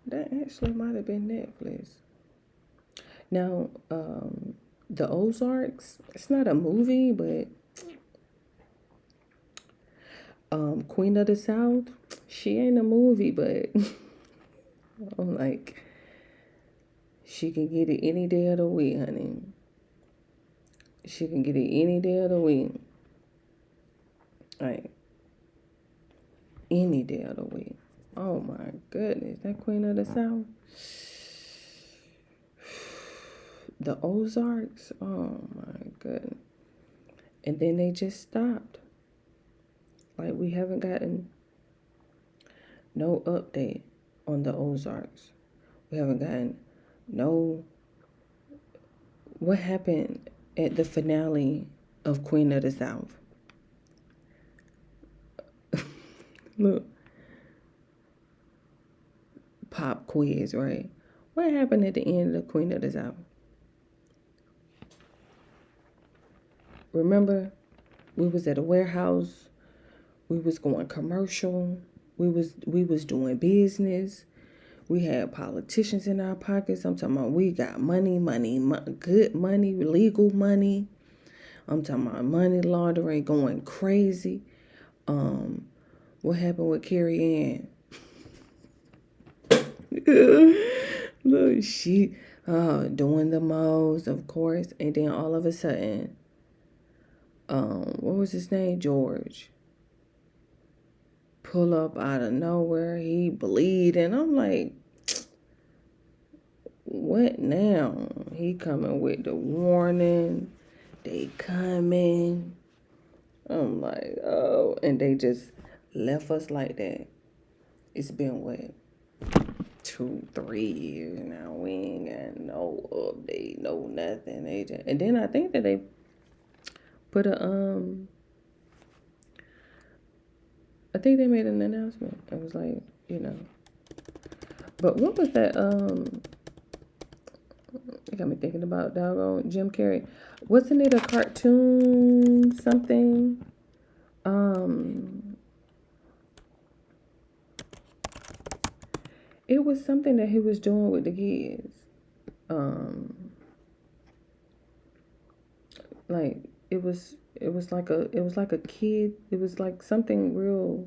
Speaker 1: That actually might have been Netflix. Now, The Ozarks, it's not a movie, but Queen of the South, she ain't a movie, but I'm like, she can get it any day of the week, honey. She can get it any day of the week. Like, any day of the week. Oh my goodness, that Queen of the South. The Ozarks, oh my goodness. And then they just stopped. Like, we haven't gotten no update on the Ozarks. We haven't gotten no, what happened at the finale of Queen of the South? Look, pop quiz, right? What happened at the end of the Queen of the South? Remember, we was at a warehouse. We was going commercial. We was doing business. We had politicians in our pockets. I'm talking about we got money, good money, legal money. I'm talking about money laundering going crazy. What happened with Carrie Ann? Look, she doing the most, of course, and then all of a sudden, what was his name? George. Pull up out of nowhere, he bleeding. I'm like, what now? He coming with the warning. They coming. I'm like, oh, and they just left us like that. It's been what, 2-3 years now. We ain't got no update, no nothing. They just, and then I think that they put I think they made an announcement. It was like, you know. But what was that? It got me thinking about doggone Jim Carrey. Wasn't it a cartoon something? It was something that he was doing with the kids. Like it was like a kid. It was like something real,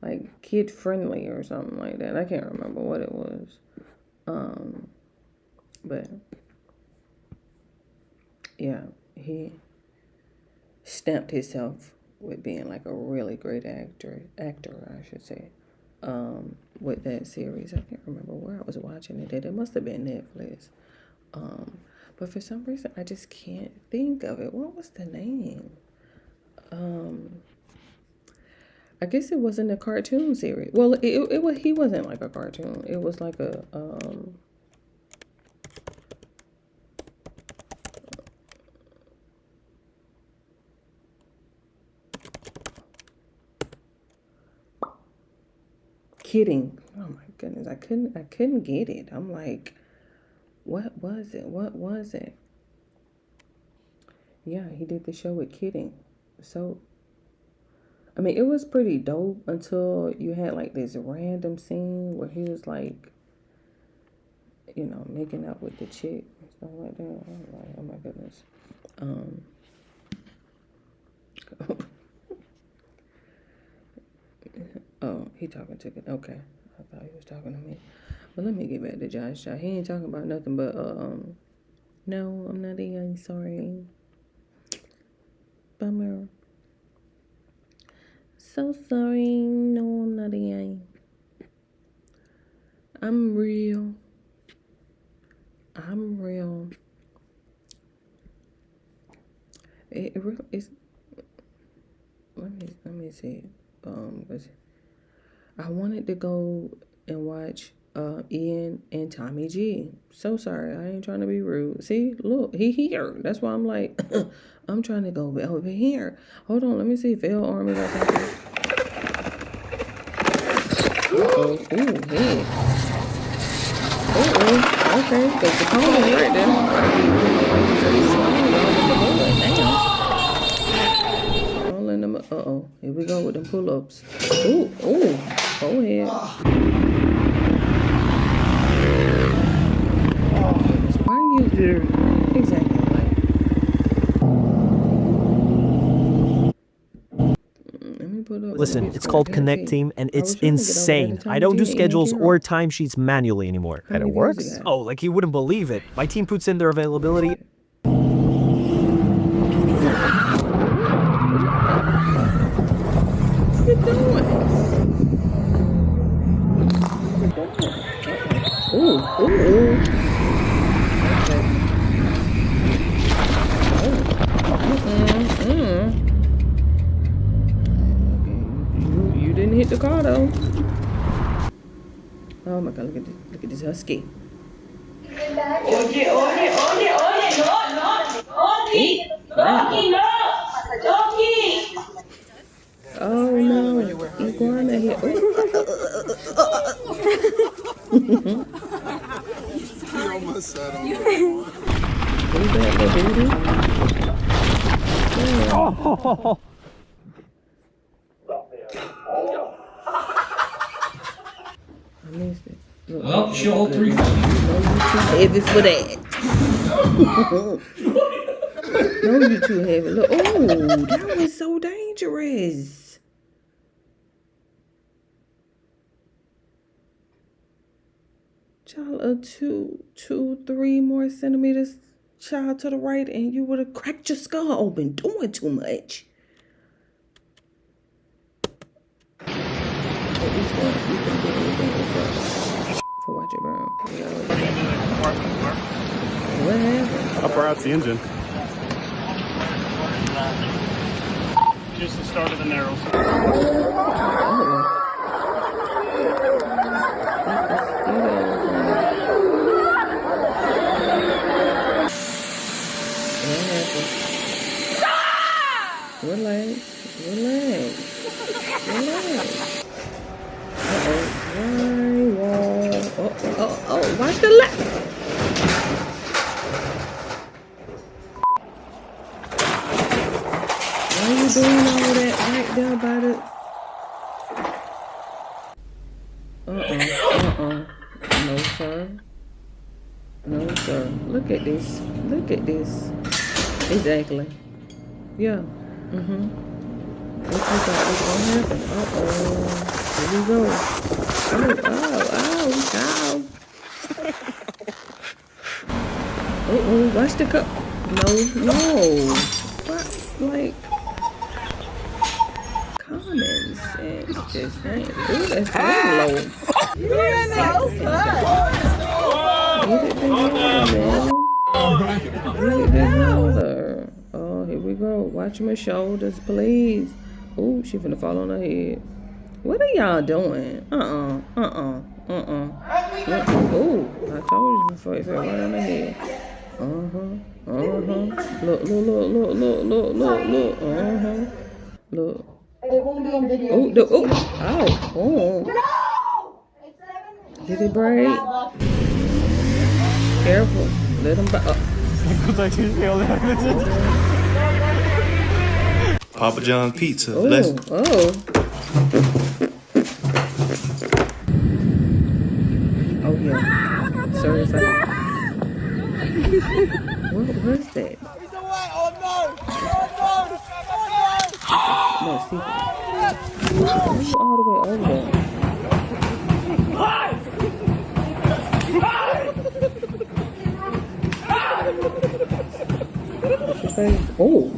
Speaker 1: like kid friendly or something like that. I can't remember what it was. But yeah, he stamped himself with being like a really great actor, I should say. With that series, I can't remember where I was watching it. It must have been Netflix. But for some reason, I just can't think of it. What was the name? I guess it wasn't a cartoon series. Well, it was. He wasn't like a cartoon. It was like a Kidding. Oh my goodness, I couldn't get it. I'm like, what was it? What was it? Yeah, he did the show with Kidding. So, I mean, it was pretty dope until you had like this random scene where he was like, you know, making out with the chick and stuff like that. I'm like, oh my goodness. Oh, he talking to it. Okay, I thought he was talking to me. But let me get back to Josh. He ain't talking about nothing but no, I'm not a young. Sorry. Bummer. So sorry. No, I'm not a young. I'm real. I'm real. It really is. Let me see. I wanted to go and watch Ian and Tommy G. So sorry, I ain't trying to be rude. See, look, he here. That's why I'm like, I'm trying to go over here. Hold on, let me see if L Army got something. Ooh, hey. Okay, that's the pony right there. All in them. Here we go with them pull-ups. Ooh, go ahead. Why are you here? Exactly.
Speaker 18: Listen, it's called Connect Team, and it's insane. I don't do schedules or timesheets manually anymore.
Speaker 1: And it works?
Speaker 18: Oh, like you wouldn't believe it. My team puts in their availability.
Speaker 1: What you doing? Ooh. You didn't hit the car though. Oh my God! Look at this husky. Oh no, iguana here. I missed it. Look,
Speaker 19: well, show 3.
Speaker 1: Heavy for that. No, you too heavy. Look, oh, that was so dangerous. Child, a 3 more centimeters, child, to the right, and you would have cracked your skull open. Doing too much. For watch it burn. What happened?
Speaker 20: How far out's the engine?
Speaker 19: Just the start of the narrows.
Speaker 1: Relax. Oh, watch the left. Why are you doing all that right there by the... No, sir. No, sir. Look at this. Exactly. Yeah. What you thought was gonna happen? Here we go. Ow. Watch the cup. No. What? Like, common sense. Just ain't. Ooh, that's very low. Get it together. Oh, here we go. Watch my shoulders, please. Ooh, she finna fall on her head. What are y'all doing? Ooh, I told you before it fell right on her head. Look. Look.
Speaker 11: It won't be on video.
Speaker 1: Oh. Did it break? Careful. Let him back up.
Speaker 20: Papa John Pizza.
Speaker 1: Oh,
Speaker 20: Let's.
Speaker 1: Oh yeah. Certified. What was that? No, see. All the way over there. What's your face? Oh.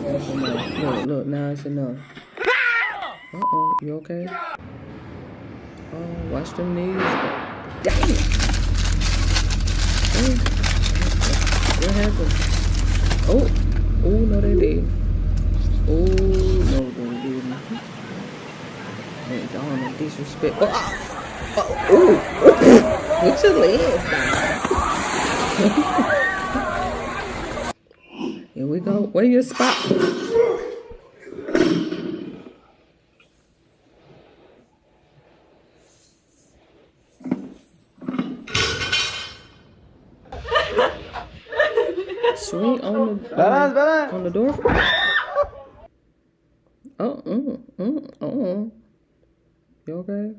Speaker 1: That's enough. Look, now it's enough. You okay? Oh, watch them knees. Dang! Oh. What happened? Oh, no, they did. Oh, no, they didn't. Man, darn, no disrespect. Oh, put your legs down. Here we go. Where your spot? Swing on the door. You okay?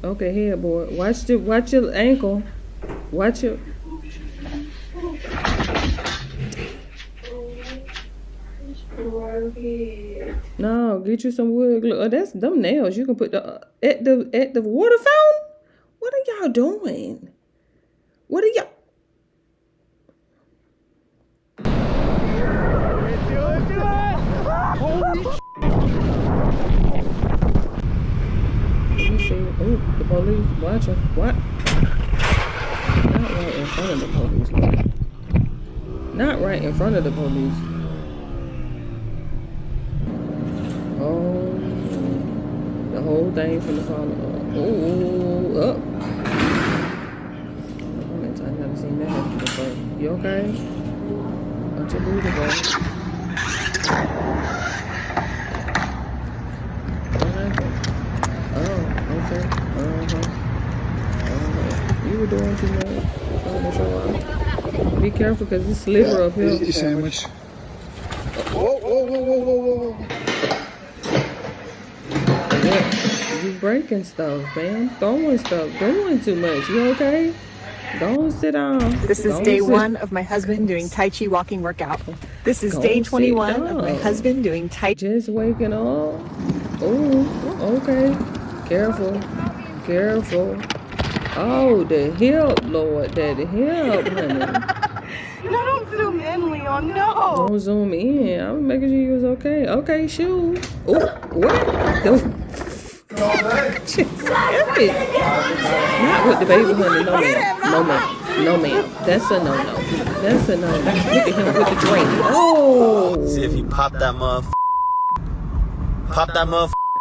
Speaker 1: Okay, here, boy. Watch your ankle. Watch your. No, get you some wood glue. Oh, that's them nails. You can put at the water fountain. What are y'all doing? What are y'all? Let me see. Oh, the police. Watch her. What? Not right in front of the police. Lord. Not right in front of the police. Oh, the whole thing from the follow. Oh, up. How many times have I seen that happen before? You okay? Watch your booty, bro. What happened? Oh, okay. You were doing too much. Trying to show off. Be careful, because it's slippery up here.
Speaker 21: Eat sandwich. Whoa.
Speaker 1: You breaking stuff, man. Throwing stuff. Doing too much. You okay? Don't sit down.
Speaker 22: This is day 1 of my husband doing Tai Chi walking workout. This is day 21 of my husband doing Tai Chi.
Speaker 1: Just waking up. Oh, okay. Careful. Oh, the hip, Lord. That hip, honey.
Speaker 22: No, don't zoom in, Leon. No.
Speaker 1: Don't zoom in. I'm making sure you was okay. Okay, shoes. Oh, what? Not with the baby, honey. No, ma'am. That's a no-no. Look at him with the drink. Oh.
Speaker 9: See if you pop that motherfucker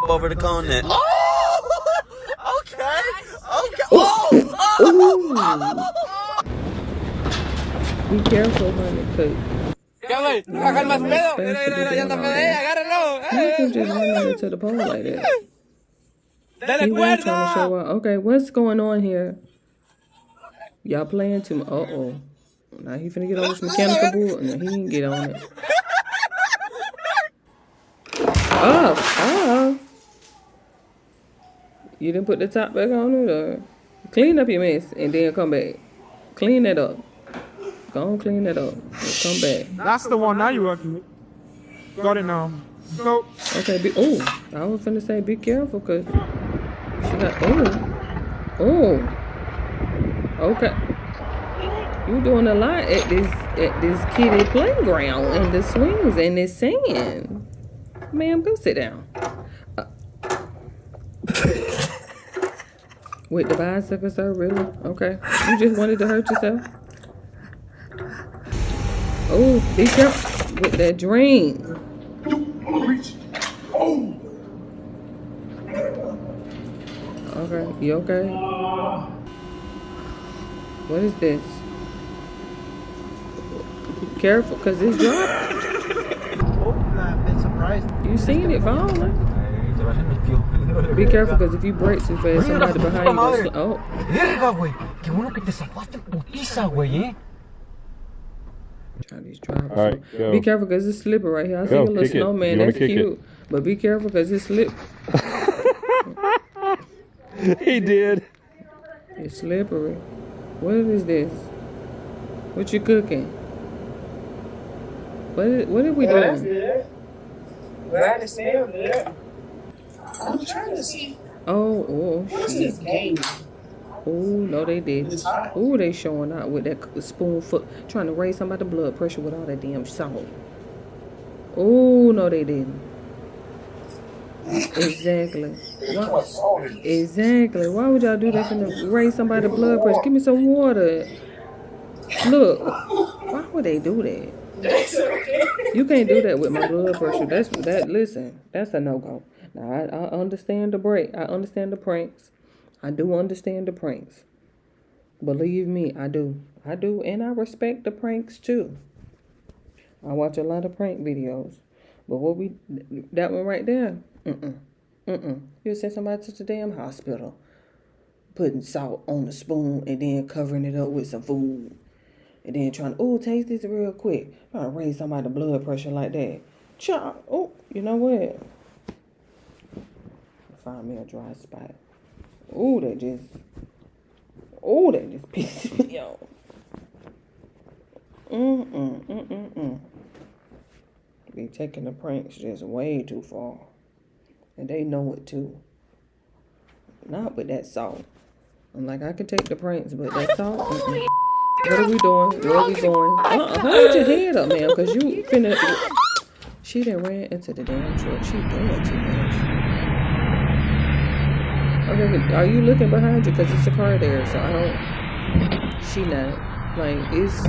Speaker 9: over the cone then. Oh! Okay.
Speaker 1: Be careful, honey, cause you just running into the pole like that. He was trying to show up. Okay, what's going on here? Y'all playing too much. Now he finna get on this mechanical board. No, he didn't get on it. Oh. You didn't put the top back on it, or clean up your mess and then come back. Clean that up. Go on, clean that up. Come back.
Speaker 19: That's the one now you're working with. Got it now. Go.
Speaker 1: Okay, I was finna say be careful, cause she got, okay. You doing a lot at this kiddie playground and the swings and the sand. Ma'am, go sit down. With the bicycle, sir, really? Okay. You just wanted to hurt yourself? Oh, be careful with that drink. Okay, you okay? What is this? Careful, because it's dropping. You seen it falling. Be careful, because if you brake too fast, somebody behind you will oh.
Speaker 13: Verga, güey. Qué bueno que te salvaste putiza, güey,
Speaker 1: Chinese drivers.
Speaker 2: All right, go.
Speaker 1: Be careful, because it's slippery right here. I see
Speaker 2: Go,
Speaker 1: a little
Speaker 2: kick it.
Speaker 1: snowman.
Speaker 2: You wanna
Speaker 1: That's
Speaker 2: kick it?
Speaker 1: cute. But be careful, because it's slip.
Speaker 2: He did.
Speaker 1: It's slippery. What is this? What you cooking? What are we doing?
Speaker 21: Good. Glad to stay over there. I'm trying to see.
Speaker 1: Oh,
Speaker 21: What's
Speaker 1: shit.
Speaker 21: this game?
Speaker 1: Oh, no, they did. Oh, they showing out with that spoonful, trying to raise somebody's blood pressure with all that damn salt. Oh, no, they didn't. Exactly. Why, exactly. Why would y'all do that to raise somebody's blood pressure? Give me some water. Look, why would they do that? You can't do that with my blood pressure. Listen, that's a no-go. Now, I understand the break. I understand the pranks. I do understand the pranks. Believe me, I do. I do, and I respect the pranks too. I watch a lot of prank videos. But that one right there, You send somebody to the damn hospital, putting salt on the spoon and then covering it up with some food. And then trying to, taste this real quick. Trying to raise somebody's blood pressure like that. Chop. Oh, you know what? Find me a dry spot. That just pisses me off. Be taking the pranks just way too far. And they know it too. Not with that salt. I'm like, I can take the pranks, but that salt, What are we doing? Where are we going? Hold your head up, man, because you finna... She done ran into the damn truck. She doing too much. Okay, are you looking behind you? Because it's a car there, so I don't... She not. Like, it's...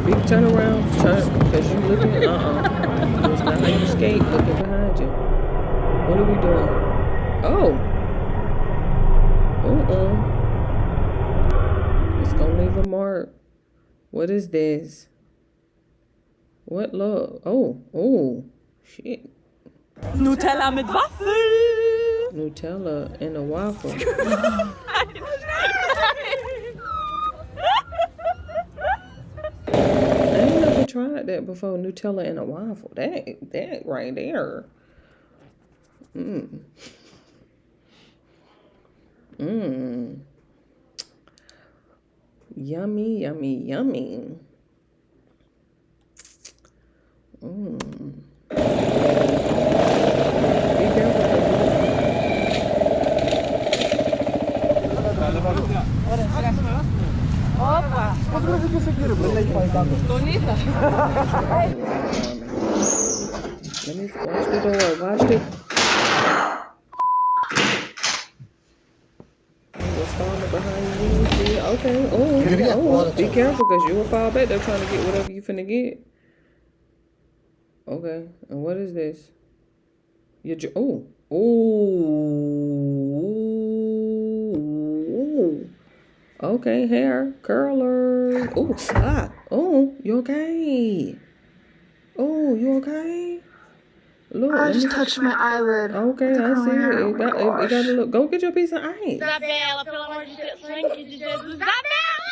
Speaker 1: Big turn around, because you looking... That's not how you skate, looking behind you. What are we doing? Oh! It's gonna leave a mark. What is this? What love? Oh, shit.
Speaker 23: Nutella mit Waffel.
Speaker 1: Nutella and a waffle. I ain't never tried that before. Nutella and a waffle. That right there. Yummy, yummy, yummy. Be careful.
Speaker 21: Opa! Bonita.
Speaker 1: Let me watch the door. Watch the... Behind you, see? Okay. Be careful, because you will fall back. They're trying to get whatever you finna get. Okay. And what is this? Okay, hair curler. You okay? You okay? Look,
Speaker 21: I just touched my eyelid.
Speaker 1: Okay, I see it. It gotta look. Go get your piece of ice.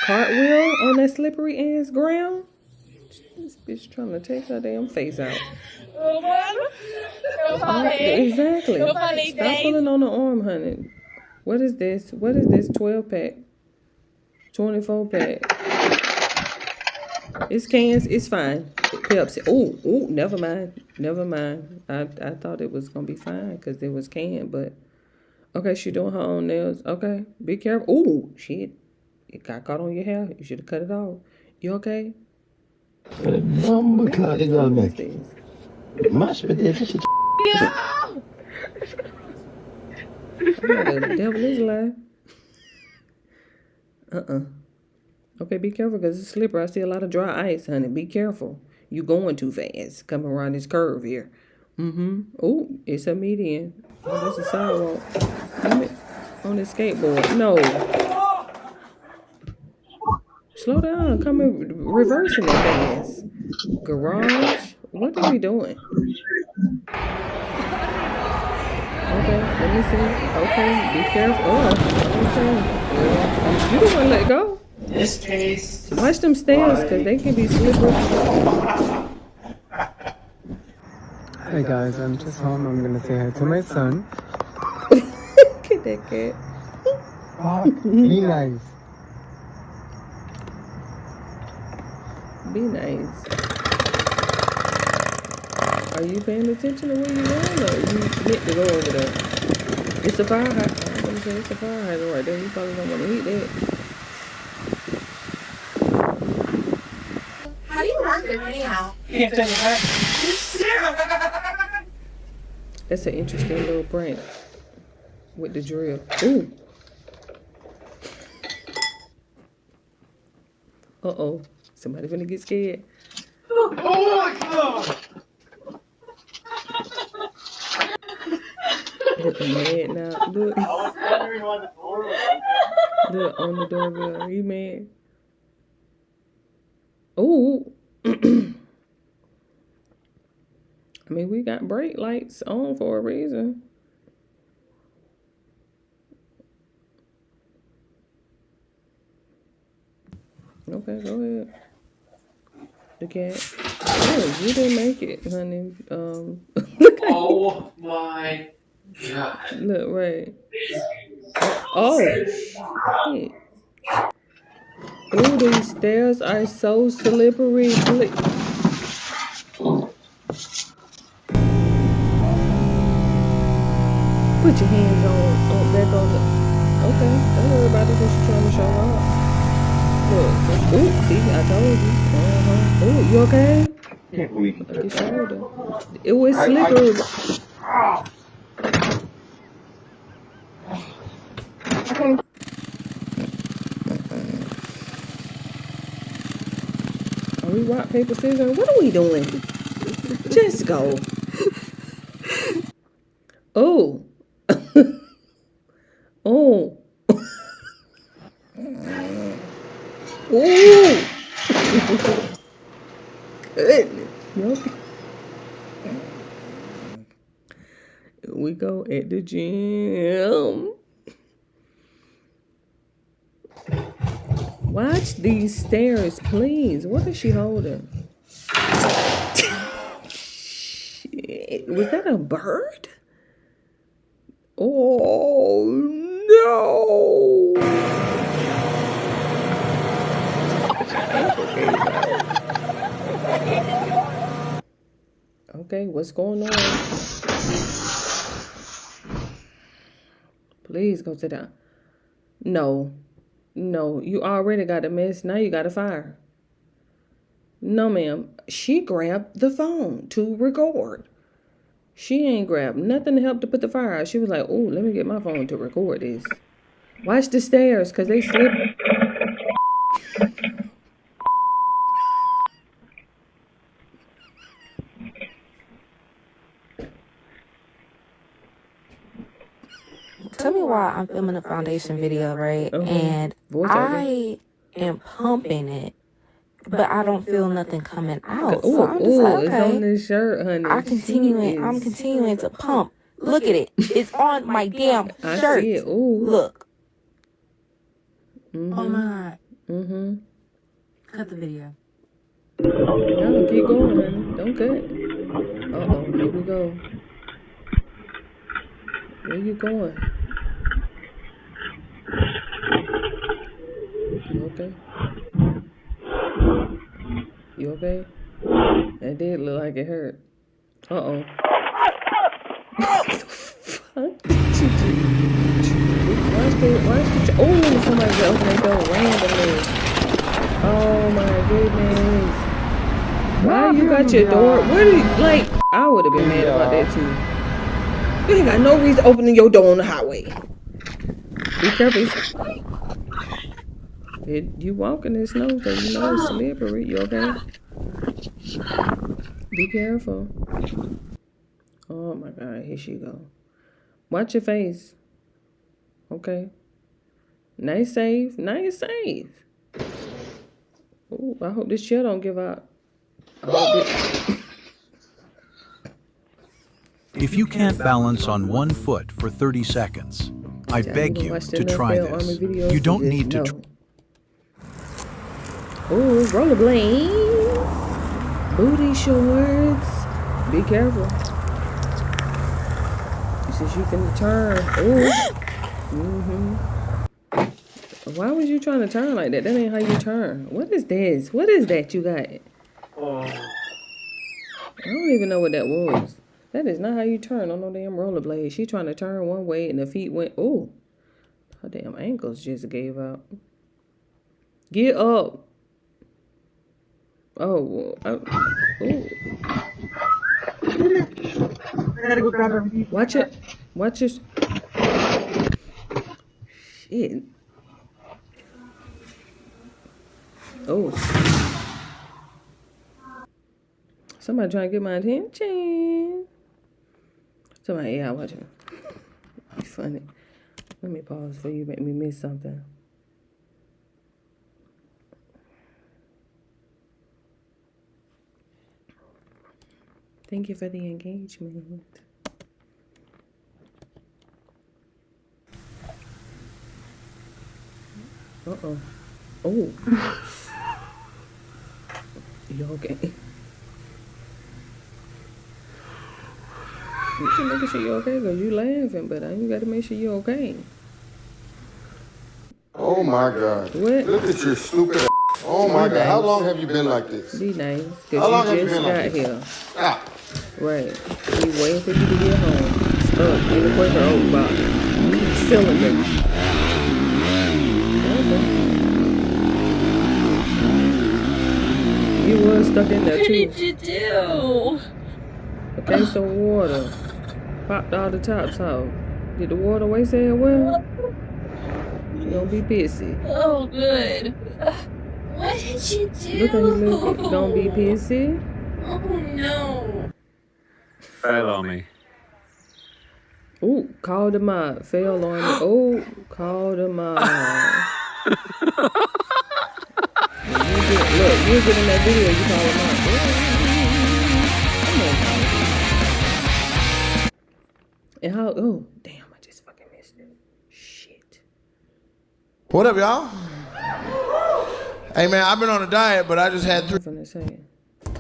Speaker 1: Cartwheel on that slippery ass ground. This bitch trying to take her damn face out. Exactly. Stop pulling on the arm, honey. What is this? 12 pack? 24 pack? It's cans. It's fine. Pepsi. Never mind. I thought it was gonna be fine because it was canned, but okay, she doing her own nails. Okay, be careful. Shit, it got caught on your hair. You should have cut it off. You okay?
Speaker 21: What
Speaker 1: The devil is alive. Okay, be careful because it's slippery. I see a lot of dry ice, honey. Be careful. You going too fast. Coming around this curve here. It's a median. That's a sidewalk. On this skateboard. No. Slow down. Come in reversing it fast. Garage. What are we doing? Okay, let me see. Okay, be careful. Oh, okay. You don't want to let go.
Speaker 21: This case.
Speaker 1: Watch them stairs, because they can be slippery.
Speaker 5: Hey guys, I'm just home. I'm gonna say hi to my son.
Speaker 1: Get that cat.
Speaker 5: Be nice.
Speaker 1: Be nice. Are you paying attention to where you're going, or you meant to go over there? It's a fire hydrant. I'm gonna say it's a fire hydrant right there. You probably don't want to hit that.
Speaker 11: How do you work it anyhow?
Speaker 21: Can't tell you that.
Speaker 1: That's an interesting little prank with the drill. Ooh. Uh-oh. Somebody finna get scared.
Speaker 21: Oh my God!
Speaker 1: Look, he mad now. Look.
Speaker 21: I was wondering why the door was open.
Speaker 1: Look, on the doorbell. He mad. Ooh. I mean, we got brake lights on for a reason. Okay, go ahead. The cat. Oh, you didn't make it, honey.
Speaker 21: Oh my God.
Speaker 1: Look, right. Oh, shit. Ooh, these stairs are so slippery. Put your hands on back on the. Okay, don't worry about it. Just trying to show off. Look, ooh, see, I told you. Ooh, you okay?
Speaker 21: Can't believe
Speaker 1: Your shoulder. It was slippery. Are we rock, paper, scissors? What are we doing? Just go. Oh. Oh. Ooh. Goodness. Yep. Here we go at the gym. Watch these stairs, please. What is she holding? Shit. Was that a bird? Oh, no. Okay, what's going on? Please go sit down. No. No, you already got a mess. Now you got a fire. No, ma'am. She grabbed the phone to record. She ain't grabbed nothing to help to put the fire out. She was like, oh, let me get my phone to record this. Watch the stairs, because they slip.
Speaker 6: Tell me why I'm filming a foundation video, right? And I am pumping it, but I don't feel nothing coming out. So I'm just like,
Speaker 1: It's on
Speaker 6: okay.
Speaker 1: this shirt, honey.
Speaker 6: I'm continuing to pump. Look at it. It's on my damn
Speaker 1: I
Speaker 6: shirt.
Speaker 1: see it. Ooh.
Speaker 6: Look.
Speaker 1: Mm-hmm.
Speaker 6: Oh my.
Speaker 1: Mm-hmm.
Speaker 6: Cut the video.
Speaker 1: No, keep going, honey. Don't cut. Uh-oh, here we go. Where you going? You okay? You okay? That did look like it hurt. Uh-oh. What the fuck did you do? Watch the oh, somebody open that door randomly. Oh my goodness. Why you got your door? Where do you, like, I would have been mad about that too. You ain't got no reason opening your door on the highway. Be careful. You walk in the snow, so you know it's slippery. You okay? Be careful. Oh my God, here she go. Watch your face. Okay. Nice safe. Nice safe. Ooh, I hope this chair don't give out. I hope
Speaker 7: If you can't balance on one foot for 30 seconds, I beg you to try this. You don't need to.
Speaker 1: Ooh, rollerblades, booty shorts. Be careful. Since you finna turn. Ooh. Why was you trying to turn like that? That ain't how you turn. What is this? What is that you got? I don't even know what that was. That is not how you turn on no damn rollerblade. She trying to turn one way and the feet went. Ooh. Her damn ankles just gave out. Get up. Oh. Ooh.
Speaker 22: I gotta go grab her.
Speaker 1: Watch it. Watch it. Shit. Oh. Somebody trying to get my attention. Somebody, yeah, watch it. It's funny. Let me pause for you. Make me miss something. Thank you for the engagement. Uh-oh. Oh. You okay? You can make sure you're okay because you laughing, but you got to make sure you're okay.
Speaker 8: Oh my God.
Speaker 1: What?
Speaker 8: Look at your stupid ass. Oh my God. How long have you been like this?
Speaker 1: Be nice.
Speaker 8: How long have you
Speaker 1: Because you
Speaker 8: been
Speaker 1: just
Speaker 8: like
Speaker 1: got
Speaker 8: this?
Speaker 1: here.
Speaker 8: Stop.
Speaker 1: Right. We waiting for you to get home. Stuck in the Quaker Oat box. Cylinder. You was stuck in there too.
Speaker 23: What did you do?
Speaker 1: A case of water. Popped all the tops off. Did the water waste there well? You don't be pissy.
Speaker 23: Oh, good. What did you do?
Speaker 1: Look at you looking. Don't be pissy.
Speaker 23: Oh, no.
Speaker 20: Fell on me.
Speaker 1: Ooh, called him out. Fell on me. Oh, called him out. Look, you get in that video, you call him out. And how, oh, damn, I just fucking missed it. Shit.
Speaker 10: What up, y'all? Hey, man, I've been on a diet, but I just had 3.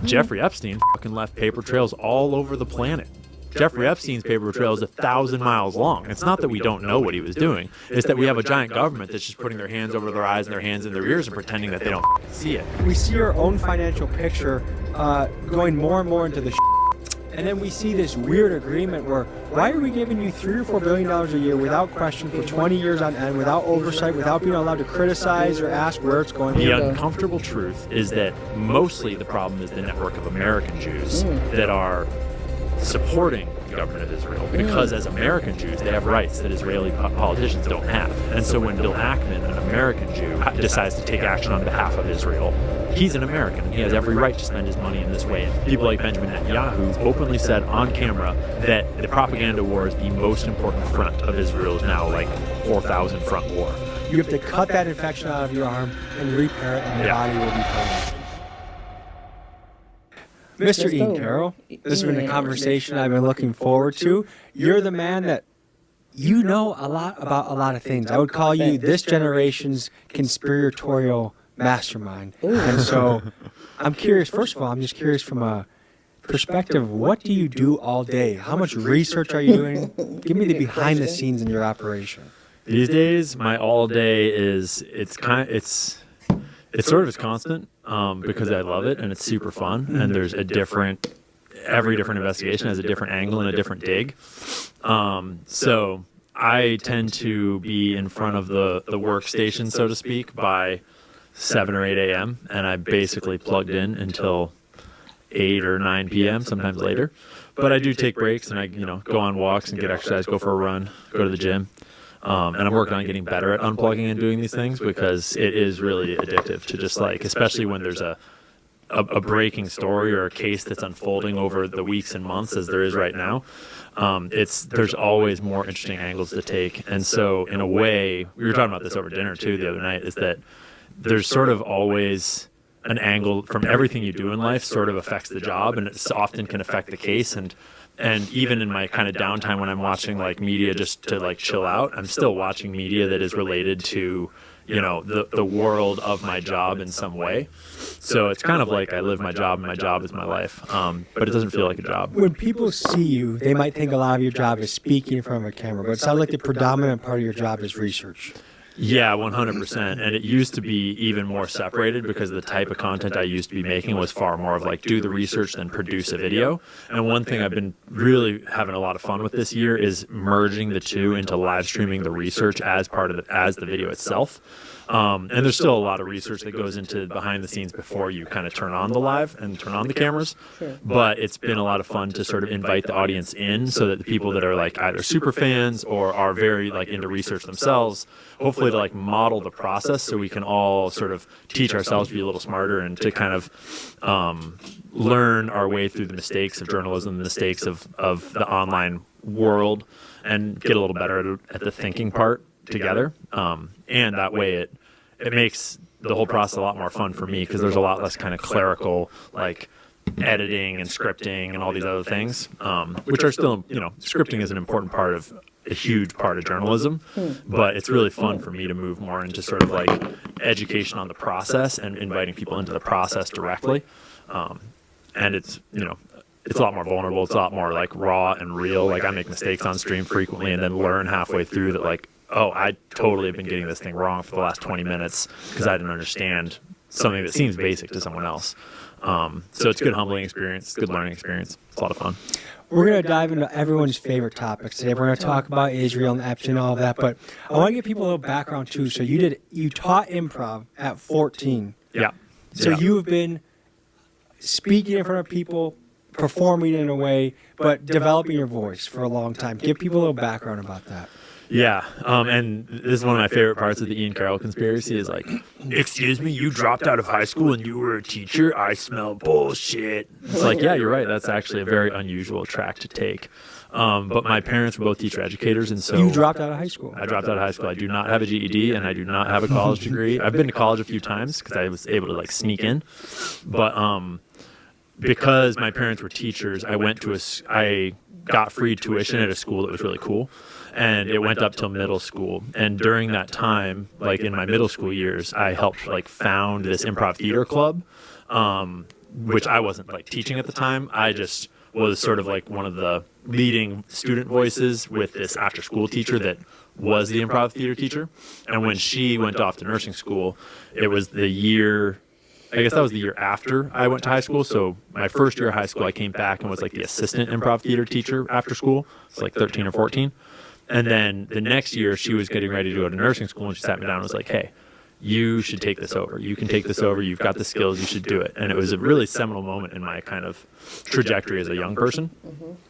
Speaker 18: Jeffrey Epstein fucking left paper trails all over the planet. Jeffrey Epstein's paper trail is 1,000 miles long. It's not that we don't know what he was doing. It's that we have a giant government that's just putting their hands over their eyes and their hands in their ears and pretending that they don't see it.
Speaker 2: We see our own financial picture going more and more into the and then we see this weird agreement where why are we giving you $3 or $4 billion a year without question for 20 years on end, without oversight, without being allowed to criticize or ask where it's going?
Speaker 18: The uncomfortable truth is that mostly the problem is the network of American Jews that are supporting the government of Israel because as American Jews they have rights that Israeli politicians don't have. And so when Bill Ackman, an American Jew, decides to take action on behalf of Israel, he's an American. He has every right to spend his money in this way. And people like Benjamin Netanyahu openly said on camera that the propaganda war is the most important front of Israel's now like 4,000 front war.
Speaker 2: You have to cut that infection out of your arm and repair it, and your body will be fine. Mr. Ian Carroll, this has been a conversation I've been looking forward to. You're the man that you know a lot about a lot of things. I would call you this generation's conspiratorial mastermind. And so I'm curious, first of all, I'm just curious from a perspective, what do you do all day? How much research are you doing? Give me the behind the scenes in your operation.
Speaker 18: These days, my all day is it's sort of constant because I love it and it's super fun and there's every different investigation has a different angle and a different dig. So I tend to be in front of the workstation, so to speak, by 7 or 8 a.m. and I basically plugged in until 8 or 9 p.m., sometimes later. But I do take breaks and I go on walks and get exercise, go for a run, go to the gym. And I'm working on getting better at unplugging and doing these things because it is really addictive to just especially when there's a breaking story or a case that's unfolding over the weeks and months as there is right now. There's always more interesting angles to take. And so in a way, we were talking about this over dinner too the other night, is that there's sort of always an angle from everything you do in life sort of affects the job, and it often can affect the case. And even in my kind of downtime when I'm watching like media just to like chill out, I'm still watching media that is related to, you know, the world of my job in some way. So it's kind of like I live my job and my job is my life. But it doesn't feel like a job.
Speaker 2: When people see you, they might think a lot of your job is speaking in front of a camera, but it sounds like the predominant part of your job is research.
Speaker 18: Yeah, 100%. And it used to be even more separated because the type of content I used to be making was far more of like do the research then produce a video. And one thing I've been really having a lot of fun with this year is merging the two into live streaming the research as part of as the video itself. And there's still a lot of research that goes into behind the scenes before you kind of turn on the live and turn on the cameras.
Speaker 1: Sure.
Speaker 18: But it's been a lot of fun to sort of invite the audience in so that the people that are like either super fans or are very like into research themselves, hopefully to like model the process so we can all sort of teach ourselves to be a little smarter and to kind of learn our way through the mistakes of journalism, the mistakes of the online world, and get a little better at the thinking part together. And that way it makes the whole process a lot more fun for me because there's a lot less kind of clerical like editing and scripting and all these other things, which are still, you know, scripting is an important part of a huge part of journalism, but it's really fun for me to move more into sort of like education on the process and inviting people into the process directly. And it's, you know, it's a lot more vulnerable. It's a lot more like raw and real. Like I make mistakes on stream frequently and then learn halfway through that like, oh, I totally have been getting this thing wrong for the last 20 minutes because I didn't understand something that seems basic to someone else. So it's a good humbling experience, good learning experience. It's a lot of fun.
Speaker 2: We're going to dive into everyone's favorite topics today. We're going to talk about Israel and Epstein and all of that, but I want to give people a little background too. So you taught improv at 14.
Speaker 18: Yeah.
Speaker 2: So you have been speaking in front of people, performing in a way, but developing your voice for a long time. Give people a little background about that.
Speaker 18: Yeah, and this is one of my favorite parts of the Ian Carroll conspiracy is like, excuse me, you dropped out of high school and you were a teacher? I smell bullshit. It's like, yeah, you're right. That's actually a very unusual track to take. But my parents were both teacher educators, and so...
Speaker 2: You dropped out of high school.
Speaker 18: I dropped out of high school. I do not have a GED, and I do not have a college degree. I've been to college a few times because I was able to like sneak in. But because my parents were teachers, I got free tuition at a school that was really cool. And it went up till middle school. And during that time, like in my middle school years, I helped like found this improv theater club, which I wasn't like teaching at the time. I just was sort of like one of the leading student voices with this after school teacher that was the improv theater teacher. And when she went off to nursing school, it was the year, I guess that was the year after I went to high school. So my first year of high school, I came back and was like the assistant improv theater teacher after school. It's like 13 or 14. And then the next year, she was getting ready to go to nursing school, and she sat me down and was like, hey, you should take this over. You can take this over. You've got the skills. You should do it. And it was a really seminal moment in my kind of trajectory as a young person.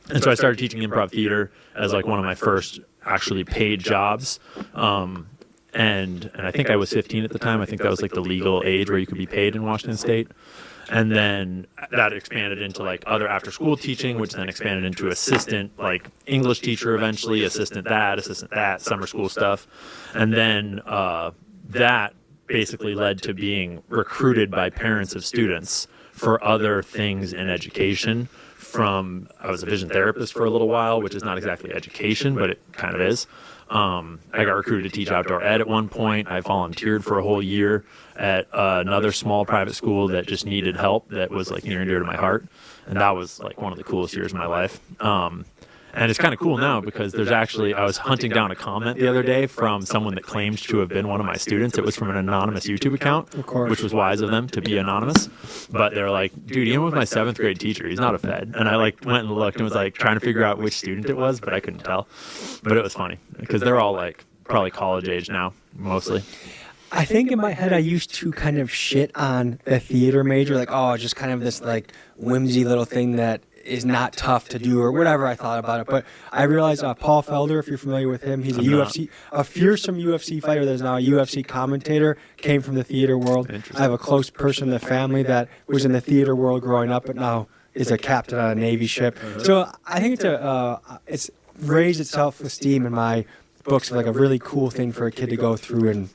Speaker 18: And so I started teaching improv theater as like one of my first actually paid jobs. And I think I was 15 at the time. I think that was like the legal age where you could be paid in Washington State. And then that expanded into like other after school teaching, which then expanded into assistant, like English teacher eventually, assistant that, summer school stuff. And then that basically led to being recruited by parents of students for other things in education. I was a vision therapist for a little while, which is not exactly education, but it kind of is. I got recruited to teach outdoor ed at one point. I volunteered for a whole year at another small private school that just needed help that was like near and dear to my heart. And that was like one of the coolest years of my life. And it's kind of cool now because I was hunting down a comment the other day from someone that claimed to have been one of my students. It was from an anonymous YouTube account, which was wise of them to be anonymous. But they're like, dude, Ian was my 7th grade teacher. He's not a Fed. And I like went and looked and was like trying to figure out which student it was, but I couldn't tell. But it was funny because they're all like probably college age now, mostly.
Speaker 2: I think in my head I used to kind of shit on the theater major, like, oh, just kind of this like whimsy little thing that is not tough to do or whatever I thought about it. But I realized Paul Felder, if you're familiar with him, he's a fearsome UFC fighter that is now a UFC commentator, came from the theater world. I have a close person in the family that was in the theater world growing up, but now is a captain on a Navy ship. So I think it's raised its self-esteem in my books, like a really cool thing for a kid to go through. And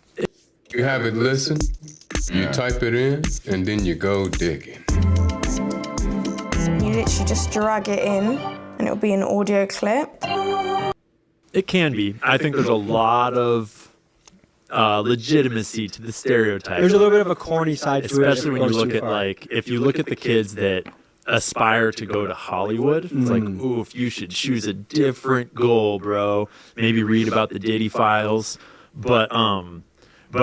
Speaker 3: you haven't listened, You type it in, and then you go digging.
Speaker 12: You literally just drag it in, and it'll be an audio clip.
Speaker 18: It can be. I think there's a lot of legitimacy to the stereotype.
Speaker 2: There's a little bit of a corny side to it.
Speaker 18: Especially when you look at, like, if you look at the kids that aspire to go to Hollywood, it's like, oof, you should choose a different goal, bro. Maybe read about the Diddy files. But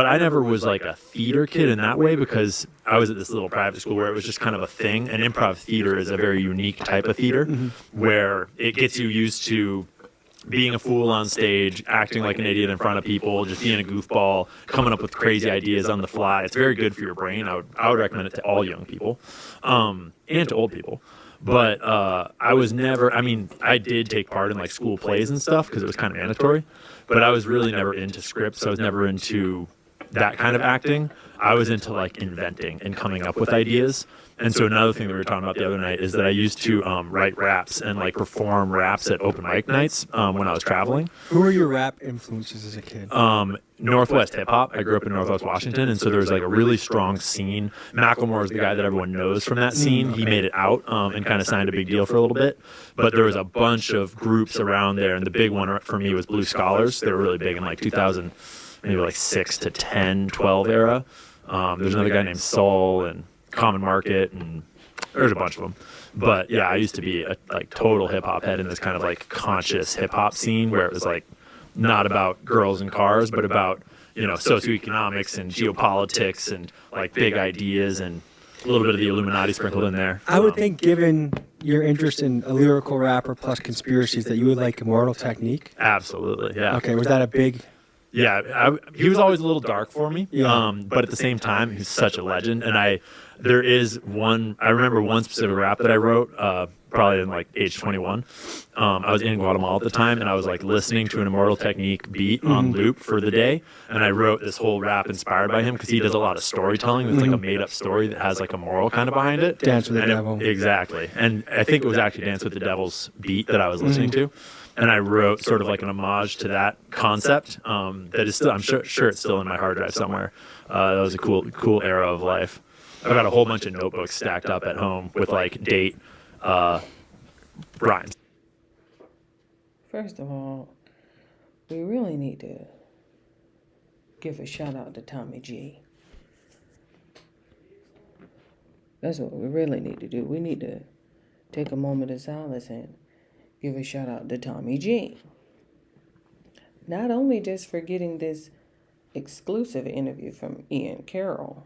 Speaker 18: I never was like a theater kid in that way because I was at this little private school where it was just kind of a thing. And improv theater is a very unique type of theater where it gets you used to being a fool on stage, acting like an idiot in front of people, just being a goofball, coming up with crazy ideas on the fly. It's very good for your brain. I would recommend it to all young people and to old people. But I was never, I mean, I did take part in like school plays and stuff because it was kind of mandatory, but I was really never into scripts. I was never into that kind of acting. I was into like inventing and coming up with ideas. And so another thing that we were talking about the other night is that I used to write raps and like perform raps at open mic nights when I was traveling.
Speaker 2: Who were your rap influences as a kid?
Speaker 18: Northwest hip hop. I grew up in Northwest Washington, and so there was like a really strong scene. Macklemore is the guy that everyone knows from that scene. He made it out and kind of signed a big deal for a little bit. But there was a bunch of groups around there, and the big one for me was Blue Scholars. They were really big in like 2000, maybe like 6 to 10, 12 era. There's another guy named Soul and Common Market, and there's a bunch of them. But yeah, I used to be a like total hip hop head in this kind of like conscious hip hop scene where it was like not about girls and cars, but about, you know, socioeconomics and geopolitics and like big ideas and a little bit of the Illuminati sprinkled in there.
Speaker 2: I would think, given your interest in a lyrical rapper plus conspiracies, that you would like Immortal Technique.
Speaker 18: Absolutely, yeah.
Speaker 2: Okay, was that a big...
Speaker 18: Yeah, he was always a little dark for me, but at the same time, he's such a legend. And there is one, I remember one specific rap that I wrote, probably in like age 21. I was in Guatemala at the time, and I was like listening to an Immortal Technique beat on loop for the day. And I wrote this whole rap inspired by him because he does a lot of storytelling. It's like a made up story that has like a moral kind of behind it.
Speaker 2: Dance with the Devil.
Speaker 18: Exactly. And I think it was actually Dance with the Devil's beat that I was listening to. And I wrote sort of like an homage to that concept that is still, I'm sure it's still in my hard drive somewhere. That was a cool era of life. I've got a whole bunch of notebooks stacked up at home with like date rhymes.
Speaker 1: First of all, we really need to give a shout out to Tommy G. That's what we really need to do. We need to take a moment of silence and give a shout out to Tommy G. Not only just for getting this exclusive interview from Ian Carroll,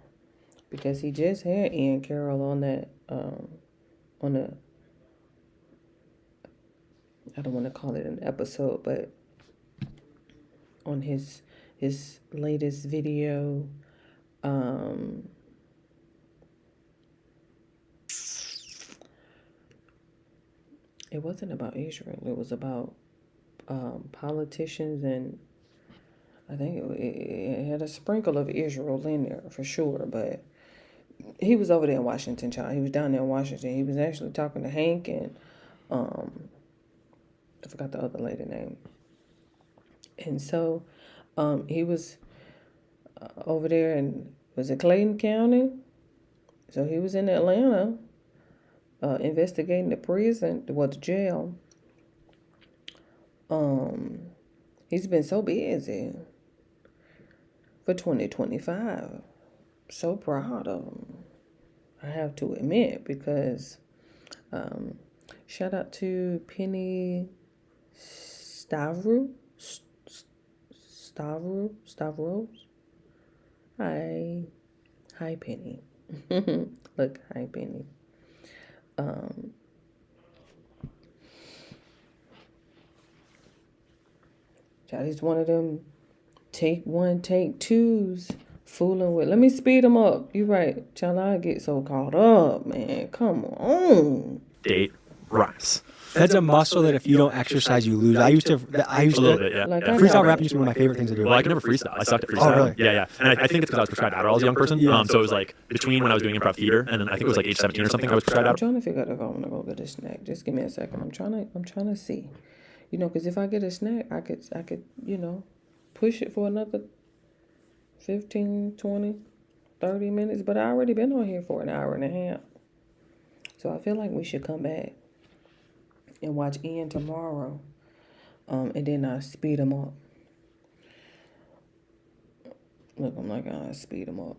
Speaker 1: because he just had Ian Carroll on that, on a, I don't want to call it an episode, but on his latest video, it wasn't about Israel. It was about politicians, and I think it had a sprinkle of Israel in there for sure. But he was over there in Washington, child. He was down there in Washington. He was actually talking to Hank and I forgot the other lady name. And so he was over there in, was it Clayton County? So he was in Atlanta. Investigating the prison, the jail. He's been so busy for 2025. So proud of him, I have to admit, because shout out to Penny Stavros. Hi Penny. Look, hi Penny. He's one of them take one, take twos, fooling with. Let me speed him up. You right, child. I get so caught up, man. Come on.
Speaker 18: Date rhymes.
Speaker 2: That's a muscle that if you don't exercise, you lose. I used to
Speaker 18: a little bit, yeah.
Speaker 1: Like,
Speaker 2: freestyle rapping used to be one of my favorite things to do.
Speaker 18: Well, I could never freestyle. I sucked at freestyle.
Speaker 2: Oh, really?
Speaker 18: Yeah. And I think it's because I was prescribed Adderall as a young person. So it was like between when I was doing improv theater and then I think it was like age 17 or something I was prescribed
Speaker 1: I'm
Speaker 18: Adderall.
Speaker 1: trying to figure out if I want to go get a snack. Just give me a second. I'm trying to see. You know, because if I get a snack, I could, you know, push it for another 15, 20. 30 minutes, but I already been on here for an hour and a half. So I feel like we should come back and watch Ian tomorrow. And then I speed him up. Look, I'm like, I speed him up.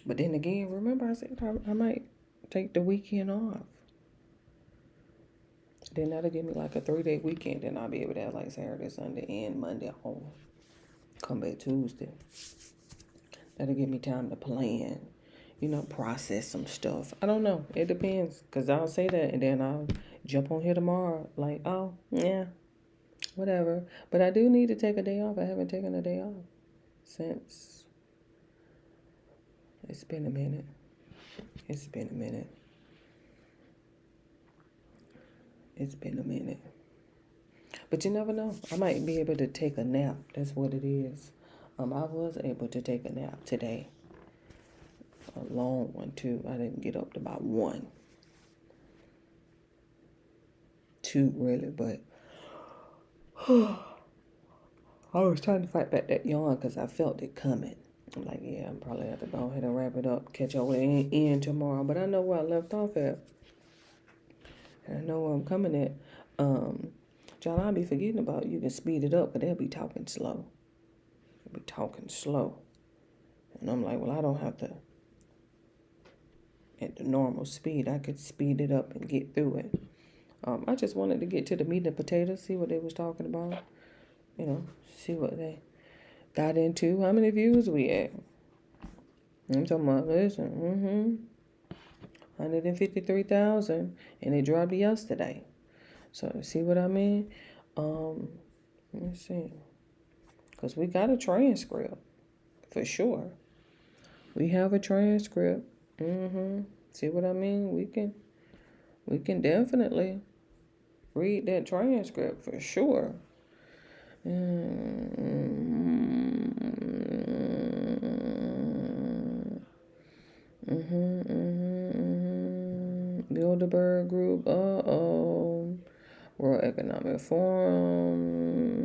Speaker 1: But then again, remember I said I might take the weekend off. Then that'll give me like a 3-day weekend. Then I'll be able to have like Saturday, Sunday, and Monday home. Come back Tuesday. That'll give me time to plan, process some stuff. I don't know. It depends. Because I'll say that and then I'll jump on here tomorrow. Like, oh, yeah, whatever. But I do need to take a day off. I haven't taken a day off since. It's been a minute. It's been a minute. It's been a minute. But you never know. I might be able to take a nap. That's what it is. I was able to take a nap today. A long one, too. I didn't get up to about 1. 2, really, but I was trying to fight back that yawn because I felt it coming. I'm like, yeah, I'm probably have to go ahead and wrap it up, catch up with Ian tomorrow. But I know where I left off at. And I know where I'm coming at. John, I'll be forgetting about you can speed it up, but they'll be talking slow. They'll be talking slow. And I'm like, well, I don't have to at the normal speed. I could speed it up and get through it. I just wanted to get to the meat and potatoes, see what they was talking about. See what they got into. How many views we at? I'm talking about, listen, 153,000, and it dropped yesterday. So, see what I mean? Let me see. Because we got a transcript, for sure. We have a transcript. See what I mean? We can definitely read that transcript, for sure. Bilderberg Group, World Economic Forum,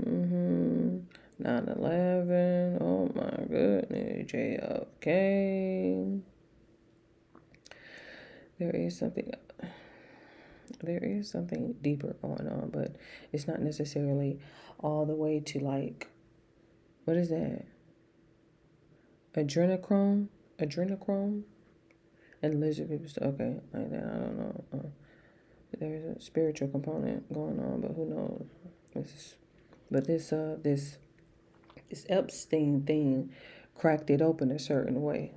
Speaker 1: 9/11, oh my goodness, JFK. There is something deeper going on, but it's not necessarily all the way to like, what is that? Adrenochrome? And lizard people stuff. Okay, like that. I don't know. There's a spiritual component going on, but who knows? This Epstein thing cracked it open a certain way.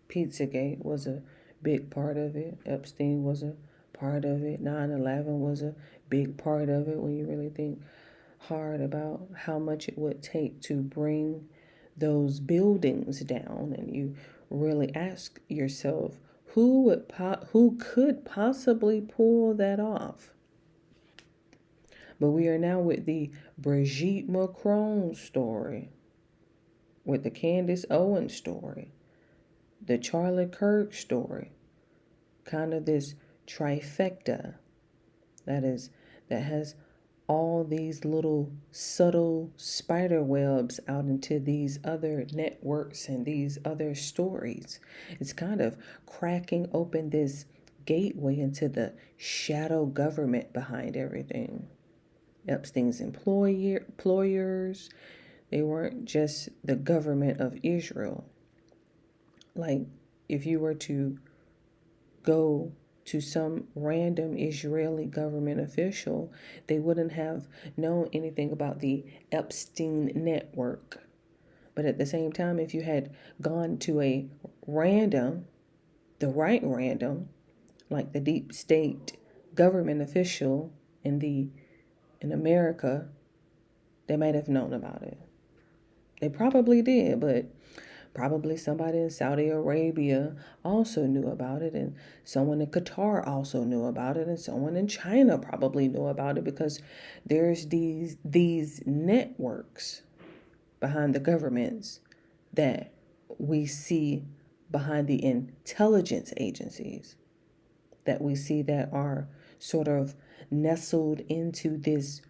Speaker 1: Pizzagate was a big part of it. Epstein was a part of it. 9/11 was a big part of it. When you really think hard about how much it would take to bring those buildings down, and you really ask yourself, who could possibly pull that off? But we are now with the Brigitte Macron story, with the Candace Owens story, the Charlie Kirk story, kind of this trifecta that has all these little subtle spider webs out into these other networks and these other stories. It's kind of cracking open this gateway into the shadow government behind everything. Epstein's employers, they weren't just the government of Israel. Like, if you were to go to some random Israeli government official, they wouldn't have known anything about the Epstein network. But at the same time, if you had gone to a random, like the deep state government official in America, they might have known about it. They probably did, but probably somebody in Saudi Arabia also knew about it, and someone in Qatar also knew about it, and someone in China probably knew about it, because there's these networks behind the governments that we see behind the intelligence agencies, that we see that are sort of nestled into this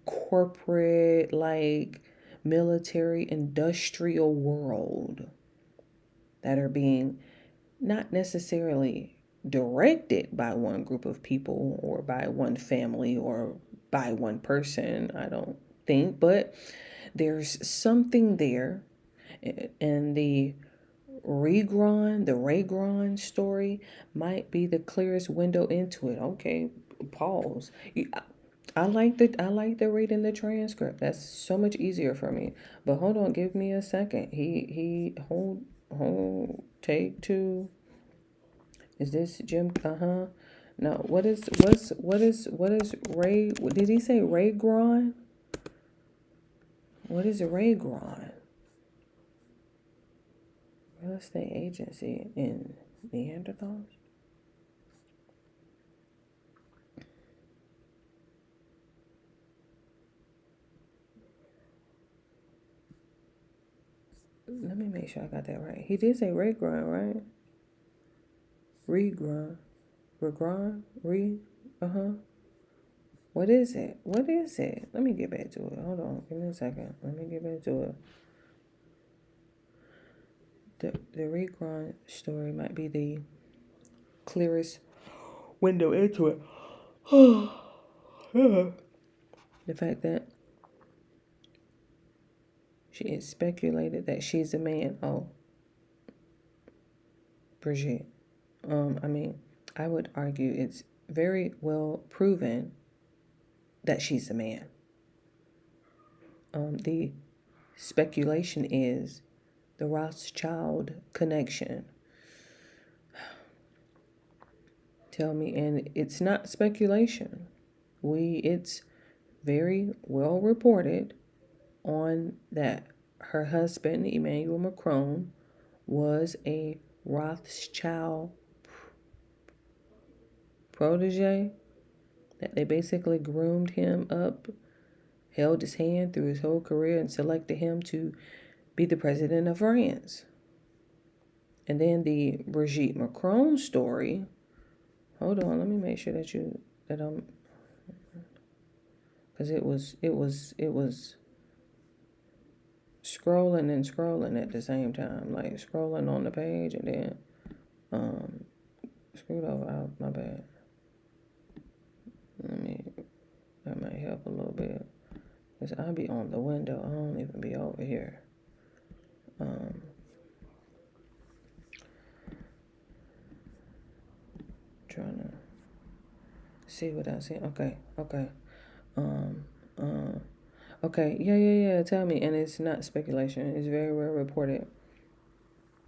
Speaker 1: corporate, like, military industrial world that are being not necessarily directed by one group of people or by one family or by one person, I don't think, but there's something there. And the Ray-Gron story might be the clearest window into it. Okay, pause. I like the reading the transcript. That's so much easier for me. But hold on, give me a second. Hold take two. Is this Jim? No. What is Ray? Did he say Ray-Gron? What is Ray-Gron? Real estate agency in Neanderthals? Let me make sure I got that right. He did say Ray-Gron, right? Ray-Gron. What is it? Let me get back to it. Hold on. Give me a second. Let me get back to it. The Ray-Gron story might be the clearest window into it. The fact that it's speculated that she's a man. Oh, Brigitte. I would argue it's very well proven that she's a man. The speculation is the Rothschild connection. Tell me, and it's not speculation. It's very well reported on that her husband, Emmanuel Macron, was a Rothschild protege, that they basically groomed him up, held his hand through his whole career, and selected him to be the president of France. And then the Brigitte Macron story. Hold on, let me make sure because it was scrolling at the same time, like scrolling on the page and then screwed over. My bad. That might help a little bit, because I'll be on the window. I don't even be over here. Trying to see what I see. Okay. Okay. Yeah. Tell me, and it's not speculation. It's very well reported.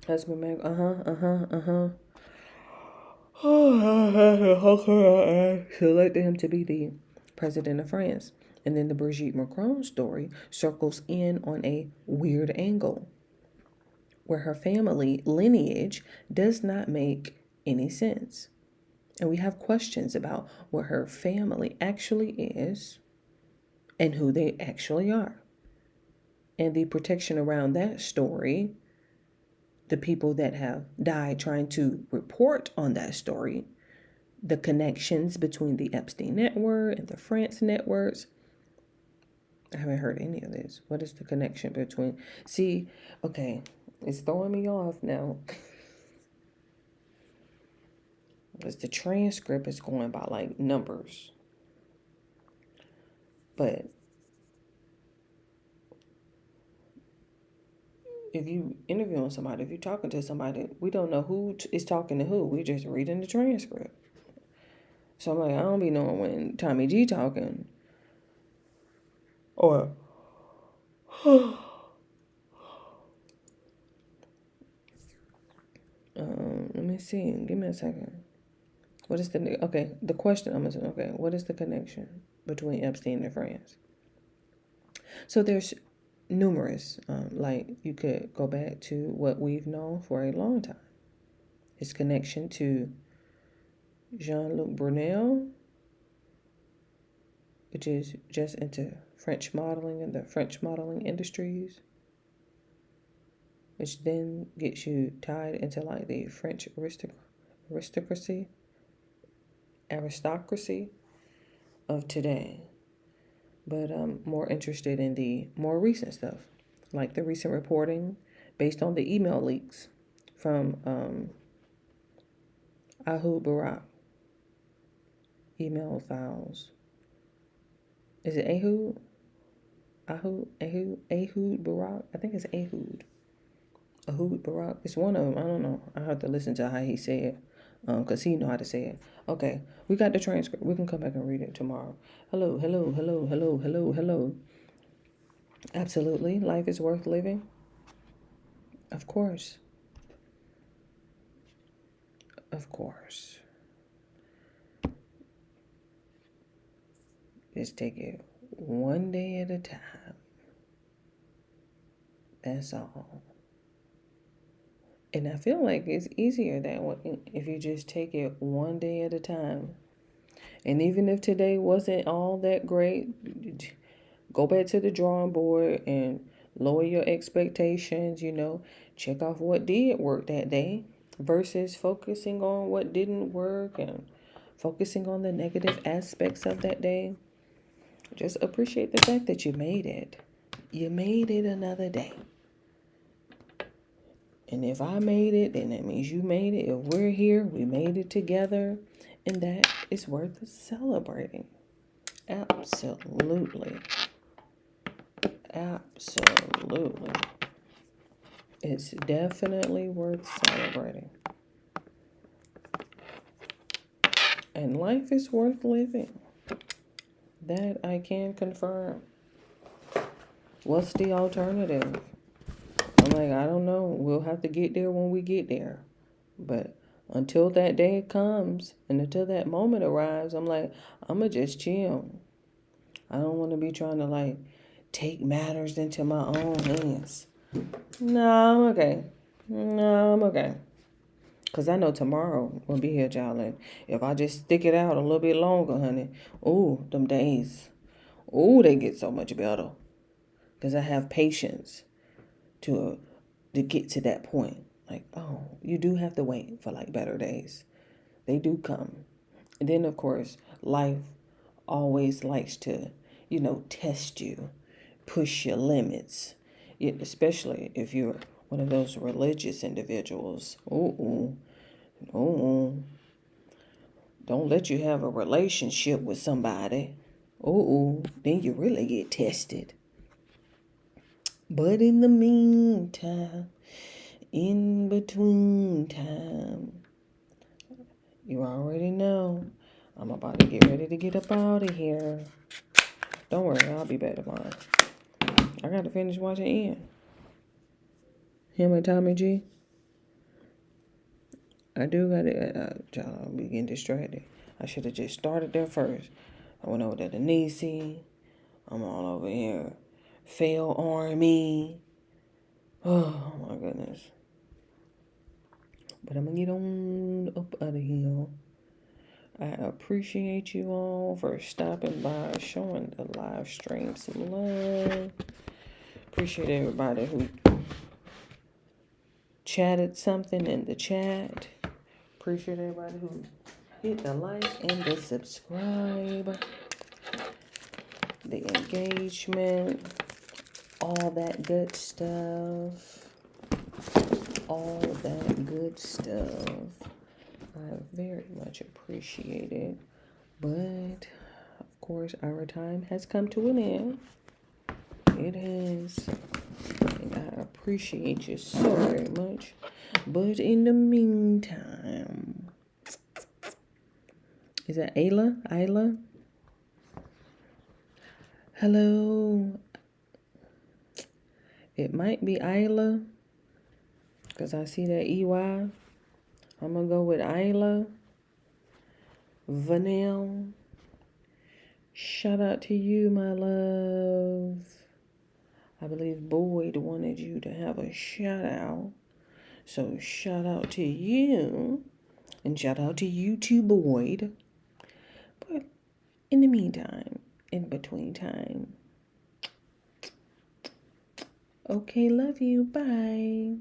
Speaker 1: Husband Mac. Selected him to be the president of France. And then the Brigitte Macron story circles in on a weird angle where her family lineage does not make any sense. And we have questions about what her family actually is and who they actually are. And the protection around that story, the people that have died trying to report on that story, the connections between the Epstein network and the France networks. I haven't heard any of this. What is the connection between? See, okay, it's throwing me off now. Because the transcript is going by like numbers. But if you interviewing somebody, if you're talking to somebody, we don't know who is talking to who. We're just reading the transcript. So I'm like, I don't be knowing when Tommy G talking. Or let me see. Give me a second. What is the question I'm asking, what is the connection between Epstein and France? So there's numerous, like you could go back to what we've known for a long time. His connection to Jean-Luc Brunel, which is just into French modeling and the French modeling industries, which then gets you tied into like the French aristocracy of today. But I'm more interested in the more recent stuff, like the recent reporting based on the email leaks from Ahud Barak. Email files. Is it Ehud? Ehud Barak? I think it's Ehud. Ahud Barak. It's one of them. I don't know. I have to listen to how he said it. Because he know how to say it. Okay. We got the transcript. We can come back and read it tomorrow. Hello, hello, hello, hello, hello, hello. Absolutely. Life is worth living. Of course. Of course. Just take it one day at a time. That's all. And I feel like it's easier that way if you just take it one day at a time. And even if today wasn't all that great, go back to the drawing board and lower your expectations, check off what did work that day versus focusing on what didn't work and focusing on the negative aspects of that day. Just appreciate the fact that you made it. You made it another day. And if I made it, then that means you made it. If we're here, we made it together. And that is worth celebrating. Absolutely. Absolutely. It's definitely worth celebrating. And life is worth living. That I can confirm. What's the alternative? I'm like, I don't know. We'll have to get there when we get there. But until that day comes and until that moment arrives, I'm like, I'm going to just chill. I don't want to be trying to take matters into my own hands. No, I'm okay. Because I know tomorrow will be here, y'all. And if I just stick it out a little bit longer, honey, them days, they get so much better. Because I have patience to get to that point. You do have to wait for better days. They do come. And then, of course, life always likes to, test you, push your limits, especially if you're one of those religious individuals. Don't let you have a relationship with somebody. Then you really get tested. But in the meantime, in between time, you already know I'm about to get ready to get up out of here. Don't worry, I'll be back tomorrow. I got to finish watching Ian. Him and Tommy G. I do got to, I'm getting distracted. I should have just started there first. I went over to the Nisi. I'm all over here. Fail Army. Oh my goodness. But I'm going to get on up out of here. I appreciate you all for stopping by, showing the live stream some love. Appreciate everybody who chatted something in the chat. Appreciate everybody who hit the like and the subscribe. The engagement. All that good stuff. All that good stuff. I very much appreciate it. But, of course, our time has come to an end. It has. And I appreciate you so very much. But in the meantime, is that Ayla? Ayla? Hello. It might be Ayla, because I see that EY. I'm going to go with Ayla. Vanille. Shout out to you, my love. I believe Boyd wanted you to have a shout out. So shout out to you. And shout out to you too, Boyd. But in the meantime, in between time. Okay, love you. Bye.